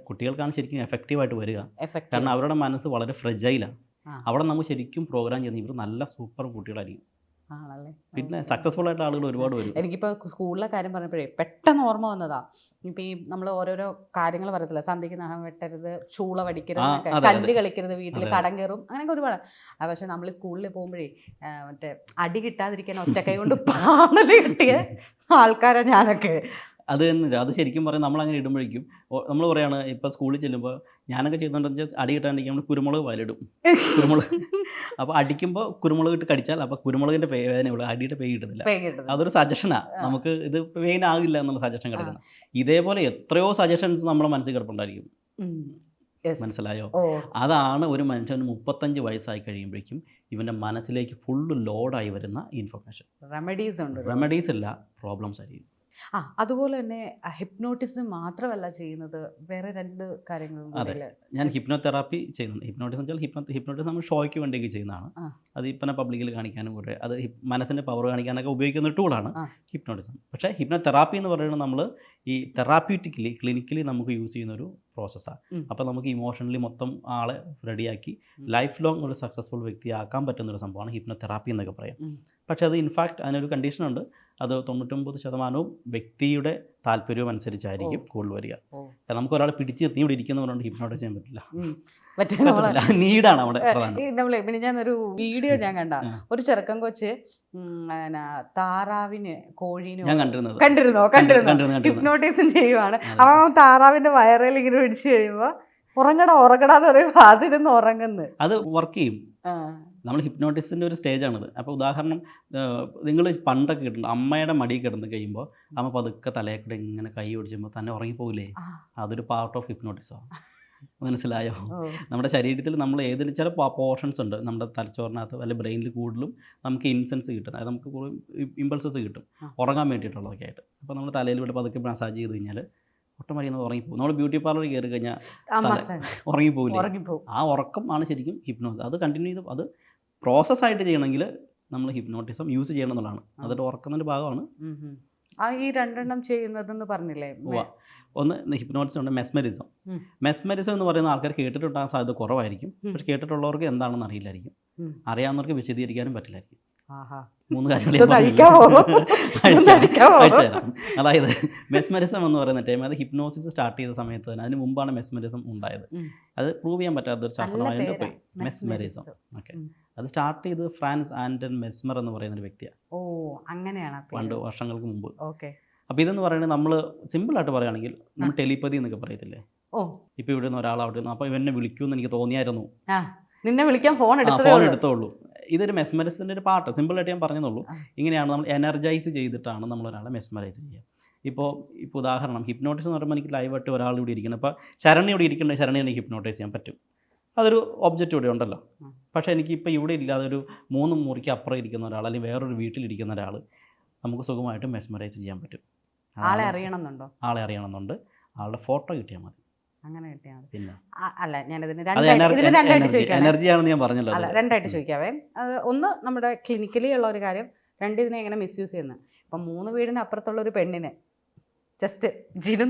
കുട്ടികൾക്കാണ് ശരിക്കും എഫക്റ്റീവായിട്ട് വരിക. കാരണം അവരുടെ മനസ്സ് വളരെ ഫ്രെജൈലാണ്. അവിടെ നമുക്ക് ശരിക്കും പ്രോഗ്രാം ചെയ്യുന്ന ഇവർ നല്ല സൂപ്പർ കുട്ടികളായിരിക്കും. പിന്നെ സക്സസ്ഫുൾ ആയിട്ട് ആളുകൾ ഒരുപാട് വരും. എനിക്കിപ്പോൾ സ്കൂളിലെ കാര്യം പറഞ്ഞപ്പോഴേ പെട്ടെന്ന് ഓർമ്മ വന്നതാ. ഇപ്പം ഈ നമ്മൾ ഓരോരോ കാര്യങ്ങൾ പറയത്തില്ല, സന്ധ്യയ്ക്ക് നഖം വെട്ടരുത്, ചൂള വടിക്കരുത്, കല്ല് കളിക്കരുത്, വീട്ടിൽ കടം കയറും, അങ്ങനെയൊക്കെ ഒരുപാട്. പക്ഷെ നമ്മൾ സ്കൂളിൽ പോകുമ്പോഴേ മറ്റേ അടി കിട്ടാതിരിക്കാൻ ഒറ്റക്കൈ കൊണ്ട് പാണല് കിട്ടിയ ആൾക്കാരാ ഞാനൊക്കെ. അത് തന്നെ, അത് ശരിക്കും പറയാം. നമ്മളങ്ങനെ ഇടുമ്പോഴേക്കും നമ്മൾ പറയുകയാണ്, ഇപ്പോൾ സ്കൂളിൽ ചെല്ലുമ്പോൾ ഞാനൊക്കെ ചെയ്യുന്നുണ്ടെന്ന് വെച്ചാൽ അടി കിട്ടാണ്ടിരിക്കും നമ്മൾ കുരുമുളക് വയലിടും. കുരുമുളക് അപ്പോൾ അടിക്കുമ്പോൾ കുരുമുളക് ഇട്ട് കടിച്ചാൽ അപ്പോൾ കുരുമുളകിൻ്റെ വേദനയുള്ളൂ, അടിയുടെ പെയ് കിട്ടുന്നില്ല. അതൊരു സജഷനാണ്, നമുക്ക് ഇത് പെയിൻ ആകില്ല എന്നുള്ള സജഷൻ കിടക്കുന്നത്. ഇതേപോലെ എത്രയോ സജഷൻസ് നമ്മുടെ മനസ്സിൽ കിടപ്പുണ്ടായിരിക്കും. മനസ്സിലായോ? അതാണ് ഒരു മനുഷ്യന് 35 വയസ്സായി കഴിയുമ്പോഴേക്കും ഇവൻ്റെ മനസ്സിലേക്ക് ഫുള്ള് ലോഡായി വരുന്ന ഇൻഫർമേഷൻ. റെമഡീസ് ഇല്ല, പ്രോബ്ലംസ് ആയിരിക്കും. അതുപോലെ തന്നെ ഹിപ്നോട്ടിസം മാത്രമല്ല ചെയ്യുന്നത്, വേറെ 2 കാര്യങ്ങളും. അതെ, ഞാൻ ഹിപ്നോതെറാപ്പി ചെയ്യുന്നുണ്ട്. ഹിപ്നോട്ടിസം വെച്ചാൽ ഹിപ്നോട്ടിസം നമ്മൾ ഷോയ്ക്ക് വേണ്ടിയൊക്കെ ചെയ്യുന്നതാണ്. അത് ഇപ്പം പബ്ലിക്കിൽ കാണിക്കാനും കൂടെ അത് മനസ്സിൻ്റെ പവർ കാണിക്കാനൊക്കെ ഉപയോഗിക്കുന്ന ടൂളാണ് ഹിപ്നോട്ടിസം. പക്ഷേ ഹിപ്നോതെറാപ്പി എന്ന് പറയുന്നത് നമ്മൾ ഈ തെറാപ്യൂട്ടിക്കലി ക്ലിനിക്കലി നമുക്ക് യൂസ് ചെയ്യുന്ന ഒരു പ്രോസസ്സാണ്. അപ്പോൾ നമുക്ക് ഇമോഷണലി മൊത്തം ആളെ റെഡിയാക്കി ലൈഫ് ലോങ് ഒരു സക്സസ്ഫുൾ വ്യക്തിയാക്കാൻ പറ്റുന്നൊരു സംഭവമാണ് ഹിപ്നോതെറാപ്പി എന്നൊക്കെ പറയാം. പക്ഷേ അത് ഇൻഫാക്ട് അതിനൊരു കണ്ടീഷനുണ്ട്, അത് 99% വ്യക്തിയുടെ താല്പര്യവും അനുസരിച്ചായിരിക്കും കൂടുതൽ വരിക. നമുക്ക് ഒരാളെ പിടിച്ച് നിർത്തി ഇവിടെ ഇരിക്കുന്നവരുണ്ട് ഹിപ്നോട്ടൈസ് ചെയ്യാൻ പറ്റില്ല. നീഡാണ് അവിടെ പ്രധാനം. ഞാനൊരു വീഡിയോ ഞാൻ കണ്ട, ഒരു ചെറുക്കൻ കൊച്ച് താറാവിന് കോഴീന് കണ്ടിരുന്നോ ഹിപ്നോട്ടിസം ചെയ്യുവാണ്. അവൻ താറാവിന്റെ വയറിൽ ഇങ്ങനെ പിടിച്ചു കഴിയുമ്പോ ഉറങ്ങടാന്ന് പറയുമ്പോൾ അതിരുന്ന് ഉറങ്ങുന്നു. അത് വർക്ക് ചെയ്യും. നമ്മൾ ഹിപ്നോട്ടിസിൻ്റെ ഒരു സ്റ്റേജാണിത്. അപ്പോൾ ഉദാഹരണം, നിങ്ങൾ പണ്ടൊക്കെ കിട്ടുന്നുണ്ട്, അമ്മയുടെ മടിയിൽ കിടന്ന് കഴിയുമ്പോൾ അമ്മ പതുക്കെ തലയെക്കൂടെ ഇങ്ങനെ കൈ ഓടിച്ചുമ്പോൾ തന്നെ ഉറങ്ങിപ്പോകില്ലേ, അതൊരു പാർട്ട് ഓഫ് ഹിപ്നോട്ടിസമാണ്. മനസ്സിലായോ? നമ്മുടെ ശരീരത്തിൽ നമ്മൾ ഏതെങ്കിലും ചില പോർഷൻസ് ഉണ്ട് നമ്മുടെ തലച്ചോറിനകത്ത് അല്ലെങ്കിൽ ബ്രെയിനിൽ കൂടുതലും നമുക്ക് ഇൻസെൻസ് കിട്ടും, അതായത് നമുക്ക് കൂടുതൽ ഇമ്പൾസസ് കിട്ടും ഉറങ്ങാൻ വേണ്ടിയിട്ടുള്ളതൊക്കെ ആയിട്ട്. അപ്പോൾ നമ്മൾ തലയിൽ ഇവിടെ പതുക്കെ മസാജ് ചെയ്ത് കഴിഞ്ഞാൽ ഒട്ടമറിയുന്ന ഉറങ്ങിപ്പോകും. നമ്മൾ ബ്യൂട്ടി പാർലറിൽ കയറി കഴിഞ്ഞാൽ ഉറങ്ങിപ്പോകില്ലേ, ആ ഉറക്കം ആണ് ശരിക്കും ഹിപ്നോസിസ്. അത് കണ്ടിന്യൂ ചെയ്ത് അത് പ്രോസസ്സായിട്ട് ചെയ്യണമെങ്കിൽ നമ്മൾ ഹിപ്നോട്ടിസം യൂസ് ചെയ്യണം എന്നുള്ളതാണ്. അതൊരു ഉറക്കുന്നതിൻ്റെ ഭാഗമാണ്. ഈ 2 ചെയ്യുന്നതെന്ന് പറഞ്ഞില്ലേ? ഒന്ന് ഹിപ്നോട്ടിസം ഉണ്ട്, മെസ്മറിസം. മെസ്മറിസം എന്ന് പറയുന്ന ആൾക്കാർ കേട്ടിട്ടുണ്ടാകാൻ സാധ്യത കുറവായിരിക്കും. പക്ഷെ കേട്ടിട്ടുള്ളവർക്ക് എന്താണെന്ന് അറിയില്ലായിരിക്കും, അറിയാവുന്നവർക്ക് വിശദീകരിക്കാനും പറ്റില്ലായിരിക്കും. 3 കാര്യങ്ങൾ. അതായത് മെസ്മറിസം എന്ന് പറയുന്ന ടൈം, അത് ഹിപ്നോസിസ് സ്റ്റാർട്ട് ചെയ്ത സമയത്ത് തന്നെ, അതിന് മുമ്പാണ് മെസ്മറിസം ഉണ്ടായത്. അത് പ്രൂവ് ചെയ്യാൻ പറ്റാത്തൊരു ശാസ്ത്രമായിട്ട് പോയി മെസ്മറിസം. ഓക്കെ, അത് സ്റ്റാർട്ട് ചെയ്ത് ഫ്രാൻസ് ആൻഡൻ മെസ്മർ എന്ന് പറയുന്ന ഒരു വ്യക്തിയാണ്. പണ്ട് വർഷങ്ങൾക്ക് മുമ്പ്. അപ്പോൾ ഇതെന്ന് പറയുന്നത് നമ്മൾ സിമ്പിളായിട്ട് പറയുകയാണെങ്കിൽ നമ്മൾ ടെലിപ്പതി എന്നൊക്കെ പറയത്തില്ലേ. ഇപ്പോൾ ഇവിടെ നിന്ന് ഒരാൾ അവിടെ നിന്ന് അപ്പോൾ ഇവനെ വിളിക്കുമെന്ന് എനിക്ക് തോന്നിയായിരുന്നു, നിന്നെ വിളിക്കാൻ ഫോൺ എടുത്തോളൂ. ഇതൊരു മെസ്മറിസത്തിൻ്റെ ഒരു പാർട്ട്, സിമ്പിളായിട്ട് ഞാൻ പറഞ്ഞതുള്ളൂ. ഇങ്ങനെയാണ് നമ്മൾ എനർജൈസ് ചെയ്തിട്ടാണ് നമ്മളൊരാളെ മെസ്മറൈസ് ചെയ്യുക. ഇപ്പോൾ ഉദാഹരണം, ഹിപ്നോട്ടിസം എന്ന് പറയുമ്പോൾ എനിക്ക് ലൈവായിട്ട് ഒരാൾ ഇവിടെ ഇരിക്കണം. ഇപ്പോൾ ശരണി ഇവിടെ ഇരിക്കേണ്ട, ശരണി എനിക്ക് ഹിപ്നോട്ടൈസ് ചെയ്യാൻ പറ്റും, അതൊരു ഒബ്ജക്റ്റ് ഇവിടെ ഉണ്ടല്ലോ. പക്ഷേ എനിക്കിപ്പോൾ ഇവിടെ ഇല്ലാതെ ഒരു 3 മുറിക്ക് അപ്പുറം ഇരിക്കുന്ന ഒരാൾ അല്ലെങ്കിൽ വേറൊരു വീട്ടിലിരിക്കുന്ന ഒരാൾ നമുക്ക് സുഖമായിട്ട് മെസ്മറൈസ് ചെയ്യാൻ പറ്റും. ആളെ അറിയണമെന്നുണ്ട്, ആളുടെ ഫോട്ടോ കിട്ടിയാൽ മതി. അങ്ങനെ കിട്ടിയാൽ മതി. പിന്നെ അല്ല, ഞാനിതിന് എനർജിയാണെന്ന് ഞാൻ പറഞ്ഞല്ലോ. അല്ല, 2 ചോദിക്കാവേ. ഒന്ന് നമ്മുടെ ക്ലിനിക്കലി ഉള്ള ഒരു കാര്യം, 2 ഇതിനെ എങ്ങനെ മിസ്യൂസ് ചെയ്യുന്നത്. ഇപ്പം 3 വീടിന് അപ്പുറത്തുള്ള ഒരു പെണ്ണിനെ ജസ്റ്റ് ജിനു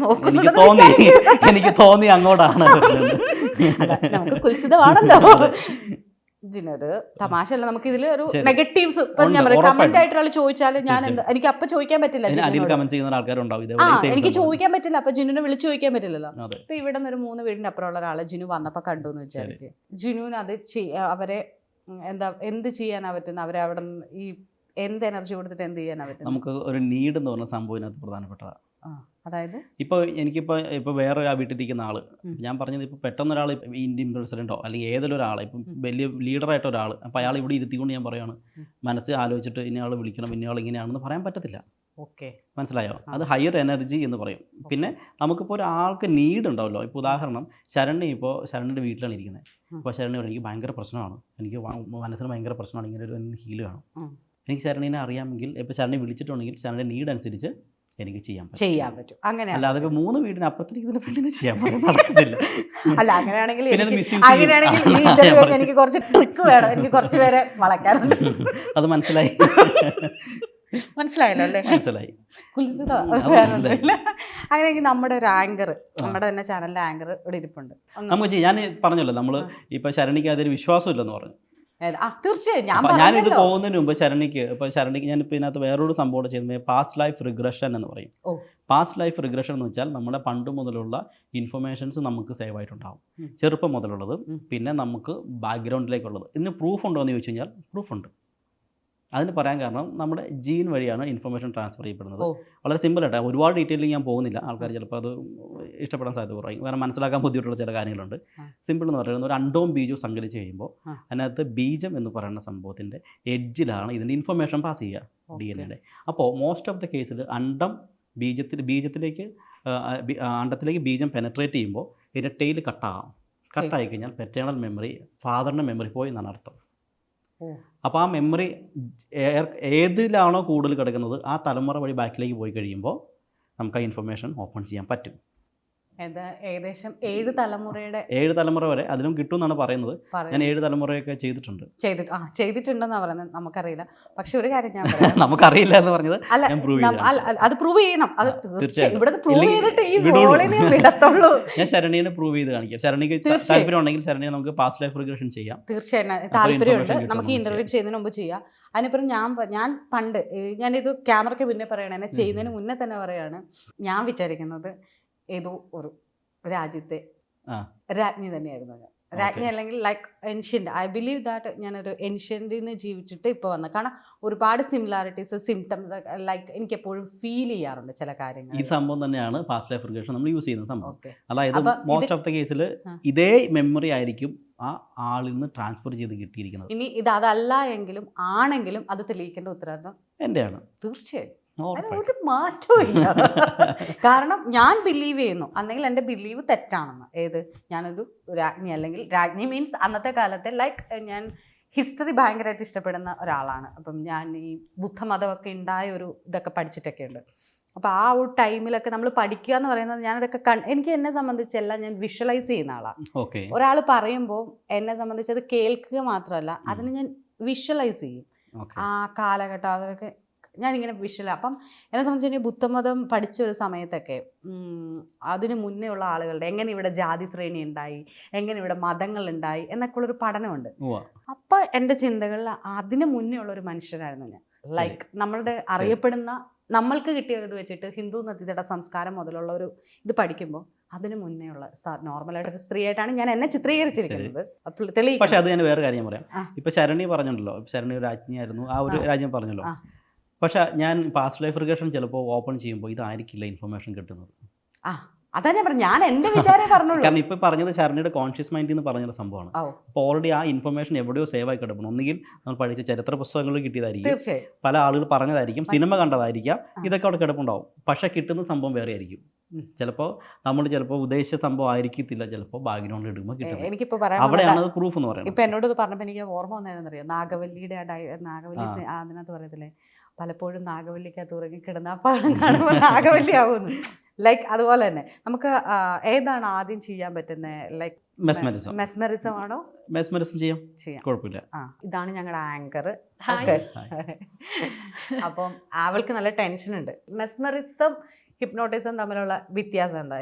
എനിക്ക് തോന്നി അങ്ങോട്ടാണ്. നമുക്ക് കുൽസിതമാണല്ലോ ജിനത്, തമാശയല്ല. നമുക്ക് ഇതിൽ ഒരു നെഗറ്റീവ്സ് ഞാൻ പറയാം, കമന്റ് ആയിട്ട് ഒരാൾ ചോദിച്ചാൽ ഞാൻ എനിക്ക് അപ്പൊ ചോദിക്കാൻ പറ്റില്ല, എനിക്ക് ചോദിക്കാൻ പറ്റില്ല. അപ്പൊ ജിനുവിനെ വിളിച്ചു ചോദിക്കാൻ പറ്റില്ലല്ലോ. ഇപ്പൊ ഇവിടെ നിന്ന് ഒരു 3 വീടിന്റെ അപ്പുറമുള്ള ഒരാളെ ജിനു വന്നപ്പോ കണ്ടു എന്ന് വിചാരിക്കും. ജിനുവിന് അത് അവരെ എന്ത് ചെയ്യാനാ പറ്റുന്നത്, അവരെ അവിടെ ഈ എന്ത് എനർജി കൊടുത്തിട്ട് എന്ത് ചെയ്യാനാ പറ്റുന്നത്? നമുക്ക് ഒരു നീഡ് എന്ന് പറഞ്ഞ സംഭവം ഇതിനകത്ത് പ്രധാനപ്പെട്ടതാണ്. അതായത് ഇപ്പോൾ വേറെ ആ വീട്ടിലിരിക്കുന്ന ആൾ, ഞാൻ പറഞ്ഞത് ഇപ്പോൾ പെട്ടെന്ന് ഒരാൾ ഇന്ത്യൻ പ്രസിഡന്റോ അല്ലെങ്കിൽ ഏതെങ്കിലും ഒരാൾ, ഇപ്പം വലിയ ലീഡറായിട്ട് ഒരാൾ, അപ്പോൾ അയാൾ ഇവിടെ ഇരുത്തിക്കൊണ്ട് ഞാൻ പറയുകയാണ്, മനസ്സിൽ ആലോചിച്ചിട്ട് ഇന്നയാൾ വിളിക്കണം, ഇന്നയാൾ ഇങ്ങനെയാണെന്ന് പറയാൻ പറ്റത്തില്ല. ഓക്കെ, മനസ്സിലായോ? അത് ഹയർ എനർജി എന്ന് പറയും. പിന്നെ നമുക്കിപ്പോൾ ഒരാൾക്ക് നീഡ് ഉണ്ടാവല്ലോ. ഇപ്പോൾ ഉദാഹരണം ശരണ്യയുടെ വീട്ടിലാണ് ഇരിക്കുന്നത്. അപ്പോൾ ശരണ്യ എനിക്ക് ഭയങ്കര പ്രശ്നമാണ്, എനിക്ക് മനസ്സിന് ഭയങ്കര പ്രശ്നമാണ്, ഇങ്ങനെ ഒരു ഹീൽ വേണം. എനിക്ക് ശരണ്യനെ അറിയാമെങ്കിൽ ഇപ്പോൾ ശരണ്യ വിളിച്ചിട്ടുണ്ടെങ്കിൽ ശരണ്യ നീഡ് അനുസരിച്ച് എനിക്ക് ചെയ്യാൻ പറ്റും. അങ്ങനെ അല്ലാതെ ഇപ്പോൾ 3 വീടിന് അപ്പുറത്തേക്ക് പെണ്ണിനെ ചെയ്യാൻ നടക്കത്തില്ല. അല്ല, അങ്ങനെയാണെങ്കിൽ എനിക്ക് കുറച്ച് ട്രിക്ക് വേണം, എനിക്ക് കുറച്ച് പേരെ വളയ്ക്കാറുണ്ട്. അത് മനസ്സിലായി. മനസ്സിലായല്ലോ അല്ലേ? മനസ്സിലായി. അങ്ങനെയെങ്കിൽ നമ്മുടെ ഒരു ആങ്കർ, നമ്മുടെ തന്നെ ചാനലിന്റെ ആങ്കർ ഇവിടെ ഇരിപ്പുണ്ട്. നമുക്ക് ഞാൻ പറഞ്ഞല്ലോ, നമ്മൾ ഇപ്പൊ ശരണിക്ക് അതൊരു വിശ്വാസം ഇല്ലെന്ന് പറഞ്ഞു. തീർച്ചയായും ഞാനിത് പോകുന്നതിന് മുമ്പ് ശരണിക്ക് ഞാനിപ്പോൾ ഇതിനകത്ത് വേറൊരു സംഭവം ചെയ്യുന്നത് പാസ്റ്റ് ലൈഫ് റിഗ്രഷൻ എന്ന് പറയും. പാസ്റ്റ് ലൈഫ് റിഗ്രഷൻ എന്ന് വെച്ചാൽ നമ്മുടെ പണ്ട് മുതലുള്ള ഇൻഫർമേഷൻസ് നമുക്ക് സേവ് ആയിട്ടുണ്ടാവും, ചെറുപ്പം മുതലുള്ളത്. പിന്നെ നമുക്ക് ബാക്ക്ഗ്രൗണ്ടിലേക്കുള്ളത്. ഇതിന് പ്രൂഫ് ഉണ്ടോ എന്ന് ചോദിച്ചു കഴിഞ്ഞാൽ പ്രൂഫുണ്ട്. അതിന് പറയാൻ കാരണം നമ്മുടെ ജീൻ വഴിയാണ് ഇൻഫർമേഷൻ ട്രാൻസ്ഫർ ചെയ്യപ്പെടുന്നത്. വളരെ സിമ്പിളായിട്ട് ഒരുപാട് ഡീറ്റെയിലിംഗ് ഞാൻ പോകുന്നില്ല, ആൾക്കാർ ചിലപ്പോൾ അത് ഇഷ്ടപ്പെടാൻ സാധ്യത കുറയും, വേറെ മനസ്സിലാക്കാൻ ബുദ്ധിമുട്ടുള്ള ചില കാര്യങ്ങളുണ്ട്. സിമ്പിൾ എന്ന് പറയുന്നത് ഒരു അണ്ടവും ബീജവും സങ്കലിച്ച് കഴിയുമ്പോൾ അതിനകത്ത് ബീജം എന്ന് പറയുന്ന സംഭവത്തിൻ്റെ എഡ്ജിലാണ് ഇതിൻ്റെ ഇൻഫർമേഷൻ പാസ് ചെയ്യുക, DNA. അപ്പോൾ മോസ്റ്റ് ഓഫ് ദ കേസിൽ അണ്ടം അണ്ടത്തിലേക്ക് ബീജം പെനട്രേറ്റ് ചെയ്യുമ്പോൾ ഇതിൻ്റെ ടെയിൽ കട്ടായി കഴിഞ്ഞാൽ പെറ്റേണൽ മെമ്മറി, ഫാദറിൻ്റെ മെമ്മറി പോയി എന്നാണ് അർത്ഥം. അപ്പോൾ ആ മെമ്മറി ഏതിലാണോ കൂടുതൽ കിടക്കുന്നത് ആ തലമുറ വഴി ബാക്കിലേക്ക് പോയി കഴിയുമ്പോൾ നമുക്ക് ആ ഇൻഫർമേഷൻ ഓപ്പൺ ചെയ്യാൻ പറ്റും. ഏകദേശം 7 തലമുറ വരെ അതിലും കിട്ടും എന്നാണ് പറയുന്നത്. ഞാൻ 7 തലമുറയൊക്കെ ചെയ്തിട്ടുണ്ടെന്നാണ് പറയുന്നത്. നമുക്കറിയില്ല. പക്ഷെ ഒരു കാര്യം ഞാൻ നമുക്കറിയില്ല എന്ന് പറഞ്ഞത് അത് പ്രൂവ് ചെയ്യണം. അത് ഇവിടെ പ്രൂവ് ചെയ്തിട്ട് ഈ വോളിനെ വിടത്തുള്ളൂ. ഞാൻ ശരണ്യനെ പ്രൂവ് ചെയ്ത് കാണിക്കാം. ശരണ്യക്ക് താല്പര്യം ഉണ്ടെങ്കിൽ ശരണ്യ നമുക്ക് പാസ്റ്റ് ലൈഫ് റിഗ്രഷൻ ചെയ്യാം. തീർച്ചയായും താല്പര്യമുണ്ട്. നമുക്ക് ഇന്റർവ്യൂ ചെയ്യുന്നതിന് മുമ്പ് ചെയ്യാം. അതിനിപ്പുറം ഞാൻ പണ്ട് ഞാനിത് ക്യാമറയ്ക്ക് മുന്നേ പറയണേ, എന്നെ ചെയ്യുന്നതിന് മുന്നേ തന്നെ പറയാണ്, ഞാൻ വിചാരിക്കുന്നത് ഏതോ ഒരു രാജ്യത്തെ രാജ്ഞി തന്നെയായിരുന്നു ഞാൻ. രാജ്ഞി അല്ലെങ്കിൽ like ancient. I believe that ഞാനൊരു ഏൻഷ്യൻ്റിന് ജീവിച്ചിട്ട് ഇപ്പോൾ വന്നത്. കാരണം ഒരുപാട് സിമിലാരിറ്റീസ്, സിംറ്റംസ് ലൈക്ക് എനിക്ക് എപ്പോഴും ഫീൽ ചെയ്യാറുണ്ട് ചില കാര്യങ്ങൾ. ഈ സംഭവം തന്നെയാണ് പാസ്റ്റ് ലൈഫ് റിഗ്രഷൻ നമ്മൾ യൂസ് ചെയ്യുന്ന സംഭവം. അതായത് മോസ്റ്റ് ഓഫ് ദ കേസിൽ ഇതേ മെമ്മറി ആയിരിക്കും ആ ആളിൽ നിന്ന് ട്രാൻസ്ഫർ ചെയ്ത് കിട്ടിയിരിക്കുന്നത്. ഇനി അതല്ല എങ്കിലും ആണെങ്കിലും അത് തെളിയിക്കേണ്ട ഉത്തരവാദിത്വം എൻ്റെയാണ്. തീർച്ചയായും. ഒരു മാറ്റവും ഇല്ല. കാരണം ഞാൻ ബിലീവ് ചെയ്യുന്നു, അല്ലെങ്കിൽ എൻ്റെ ബിലീവ് തെറ്റാണെന്ന്. ഞാനൊരു രാജ്ഞി, അല്ലെങ്കിൽ രാജ്ഞി മീൻസ് അന്നത്തെ കാലത്തെ ലൈക്ക് ഞാൻ ഹിസ്റ്ററി ഭയങ്കരമായിട്ട് ഇഷ്ടപ്പെടുന്ന ഒരാളാണ്. അപ്പം ഞാൻ ഈ ബുദ്ധമതമൊക്കെ ഉണ്ടായ ഒരു ഇതൊക്കെ പഠിച്ചിട്ടൊക്കെ ഉണ്ട്. അപ്പോൾ ആ ഒരു ടൈമിലൊക്കെ നമ്മൾ പഠിക്കുക എന്ന് പറയുന്നത് ഞാനതൊക്കെ എനിക്ക് എന്നെ സംബന്ധിച്ചെല്ലാം ഞാൻ വിഷ്വലൈസ് ചെയ്യുന്ന ആളാണ്. ഒരാൾ പറയുമ്പോൾ എന്നെ സംബന്ധിച്ച് അത് കേൾക്കുക മാത്രമല്ല, അതിന് ഞാൻ വിഷ്വലൈസ് ചെയ്യും. ആ കാലഘട്ടം അതൊക്കെ ഞാനിങ്ങനെ അപ്പം എന്നെ സംബന്ധിച്ച് ബുദ്ധമതം പഠിച്ച ഒരു സമയത്തൊക്കെ അതിന് മുന്നേ ഉള്ള ആളുകളുടെ എങ്ങനെ ഇവിടെ ജാതി ശ്രേണി ഉണ്ടായി, എങ്ങനെ ഇവിടെ മതങ്ങൾ ഉണ്ടായി എന്നൊക്കെ ഉള്ളൊരു പഠനമുണ്ട്. അപ്പം എൻ്റെ ചിന്തകളിൽ അതിന് മുന്നേ ഉള്ളൊരു മനുഷ്യനായിരുന്നു ഞാൻ. ലൈക്ക് നമ്മളുടെ അറിയപ്പെടുന്ന നമ്മൾക്ക് കിട്ടിയ ഇത് വെച്ചിട്ട് ഹിന്ദു നദിയുടെ സംസ്കാരം മുതലുള്ള ഒരു ഇത് പഠിക്കുമ്പോൾ അതിന് മുന്നേ ഉള്ള നോർമലായിട്ടൊരു സ്ത്രീയായിട്ടാണ് ഞാൻ എന്നെ ചിത്രീകരിച്ചിരിക്കുന്നത്. പക്ഷേ അത് ഞാൻ വേറെ കാര്യം പറയാം. ഇപ്പം ശരണ്യ പറഞ്ഞല്ലോ, ശരണ്യ ഒരു രാജ്ഞിയായിരുന്നു, ആ ഒരു രാജ്യം പറഞ്ഞല്ലോ. പക്ഷേ ഞാൻ പാസ്റ്റ് ലൈഫ് റിഗ്രഷൻ ചിലപ്പോൾ ഓപ്പൺ ചെയ്യുമ്പോൾ ഇതായിരിക്കില്ല ഇൻഫർമേഷൻ കിട്ടുന്നത്. അതാ ഞാൻ പറഞ്ഞു, ഞാൻ എൻ്റെ വിചാരമേ പറഞ്ഞുള്ളൂ. കാരണം ഇപ്പം പറഞ്ഞത് ശരണ്യയുടെ കോൺഷ്യസ് മൈൻഡ് എന്ന് പറഞ്ഞൊരു സംഭവമാണ്. അപ്പോൾ ഓൾറെഡി ആ ഇൻഫർമേഷൻ എവിടെയോ സേവ് ആയി കിടക്കണം. ഒന്നുകിൽ നമ്മൾ പഠിച്ച ചരിത്ര പുസ്തകങ്ങളിൽ കിട്ടിയതായിരിക്കും, പല ആളുകൾ പറഞ്ഞതായിരിക്കും, സിനിമ കണ്ടതായിരിക്കാം, ഇതൊക്കെ അവിടെ കിടപ്പുണ്ടാവും. പക്ഷേ കിട്ടുന്ന സംഭവം വേറെ ആയിരിക്കും. ചിലപ്പോൾ ഉദ്ദേശിച്ച സംഭവം ആയിരിക്കത്തില്ല, ചിലപ്പോൾ ബാക്ക്ഗ്രൗണ്ടിൽ ഇടുമ്പോൾ കിട്ടും. എനിക്കിപ്പോൾ അവിടെയാണ് പ്രൂഫ് എന്ന് പറയുന്നത്. ഇപ്പം എന്നോട് ഇത് പറഞ്ഞപ്പോൾ എനിക്ക് ഓർമ്മ വന്നതെന്നറിയാം, നാഗവല്ലിയുടെ നാഗവല്ലി അതിനകത്ത് പറയത്തില്ലേ, പലപ്പോഴും നാഗവല്ലിക്കകത്ത് ഉറങ്ങിക്കിടന്ന ആ പടം കാണുമ്പോൾ നാഗവല്ലി ആവുന്നു. ലൈക്ക് അതുപോലെ തന്നെ നമുക്ക് ഏതാണ് ആദ്യം ചെയ്യാൻ പറ്റുന്നത്? ലൈക്ക് മെസ്മറിസം ആണോ? മെസ്മറിസം ചെയ്യാം, കുഴപ്പമില്ല. ഇതാണ് ഞങ്ങളുടെ ആങ്കർ. അപ്പം അവൾക്ക് നല്ല ടെൻഷൻ ഉണ്ട്. മെസ്മറിസം ഹിപ്നോട്ടിസം തമ്മിലുള്ള വ്യത്യാസം എന്താ?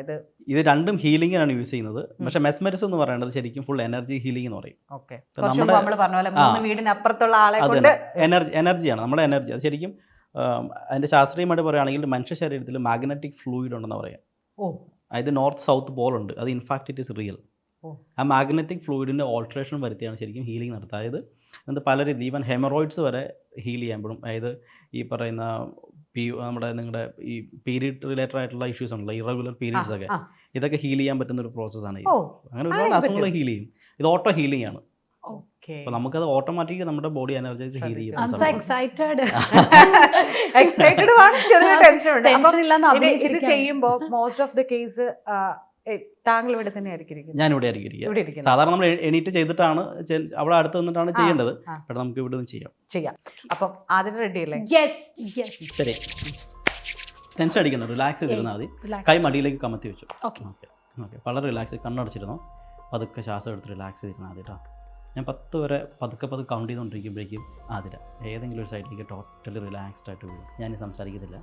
ഇത് രണ്ടും ഹീലിംഗിനാണ് യൂസ് ചെയ്യുന്നത്. പക്ഷേ മെസ്മറിസം എന്ന് പറയുന്നത് ശരിക്കും ഫുൾ എനർജി ഹീലിംഗ് എന്ന് പറയും. എനർജിയാണ് നമ്മുടെ എനർജി. അത് ശരിക്കും അതിൻ്റെ ശാസ്ത്രീയമായിട്ട് പറയുകയാണെങ്കിൽ മനുഷ്യ ശരീരത്തിൽ മാഗ്നറ്റിക് ഫ്ലൂയിഡ് ഉണ്ടെന്ന് പറയാം. അതായത് നോർത്ത് സൗത്ത് പോൾ ഉണ്ട്. അത് ഇൻഫാക്ട് ഇറ്റ് ഇസ് റിയൽ. ആ മാഗ്നറ്റിക് ഫ്ലൂയിഡിൻ്റെ ഓൾട്രേഷൻ വരുത്തിയാണ് ശരിക്കും ഹീലിംഗ് നടത്തുക. അതായത് പല രീതി ഈവൻ ഹെമറോയിഡ്സ് വരെ ഹീൽ ചെയ്യാൻ. അതായത് ഈ പറയുന്ന നിങ്ങളുടെ ഈ പീരീഡ് റിലേറ്റഡ് ആയിട്ടുള്ള ഇഷ്യൂസ് ഉണ്ടല്ലോ, ഇറഗുലർ പീരീഡ്സ് ഒക്കെ, ഇതൊക്കെ ഹീൽ ചെയ്യാൻ പറ്റുന്ന ഒരു പ്രോസസ്സാണ്. അങ്ങനെ ഒരുപാട് അസുഖങ്ങൾ ഹീൽ ചെയ്യും. ഇത് ഓട്ടോ ഹീലിംഗ് ആണ്. ഓക്കെ. അപ്പോൾ നമുക്കത് ഓട്ടോമാറ്റിക് നമ്മുടെ ബോഡി എനർജൈസ് ഹീൽ ചെയ്യുന്ന I'm so സംഭവം. excited. എക്സൈറ്റഡ് ആണ്, ചെറിയ ടെൻഷൻ ഉണ്ട്. അപ്പം Tension ഇല്ലാന്ന് ഇത് അഭിനയിച്ചിരിക്കുകയാണ്. ചെയ്യുമ്പോൾ മോസ്റ്റ് ഓഫ് ദ കേസ് താങ്കൾ ഇവിടെ തന്നെ ആയിരിക്കും ഇരിക്കുന്നത്. ഞാൻ ഇവിടെ ആയിരിക്കും ഇരിക്കുക. ഇവിടെ ഇരിക്കുന്നത്. സാധാരണ നമ്മൾ എണീറ്റ് ചെയ്തിട്ടാണ് അവിടെ അടുത്ത് നിന്നിട്ടാണ് ചെയ്യേണ്ടത്. ആ. പക്ഷെ നമുക്ക് ഇവിടെ നിന്ന് ചെയ്യാം. ചെയ്യാം. അപ്പം ആദ്യം റെഡി അല്ലേ? Yes, yes. ശരി, ടെൻഷൻ അടിക്കണം, റിലാക്സ് ചെയ്തിരുന്നാൽ മതി. Relax. കൈ മടിയിലേക്ക് കമത്തി വെച്ചു. Okay. ഓക്കെ ഓക്കെ, വളരെ റിലാക്സ്, കണ്ണടച്ചിരുന്നു. പതുക്കെ ശ്വാസം എടുത്ത് റിലാക്സ് ചെയ്തിരുന്നാൽ മതി കേട്ടോ. ഞാൻ 10 വരെ പതുക്കെ കൗണ്ട് ചെയ്തുകൊണ്ടിരിക്കുമ്പോഴേക്കും ആതിര ഏതെങ്കിലും ഒരു സൈഡിലേക്ക് ടോട്ടലി റിലാക്സ്ഡ് ആയിട്ട് വീഴും. ഞാൻ സംസാരിക്കുന്നില്ല.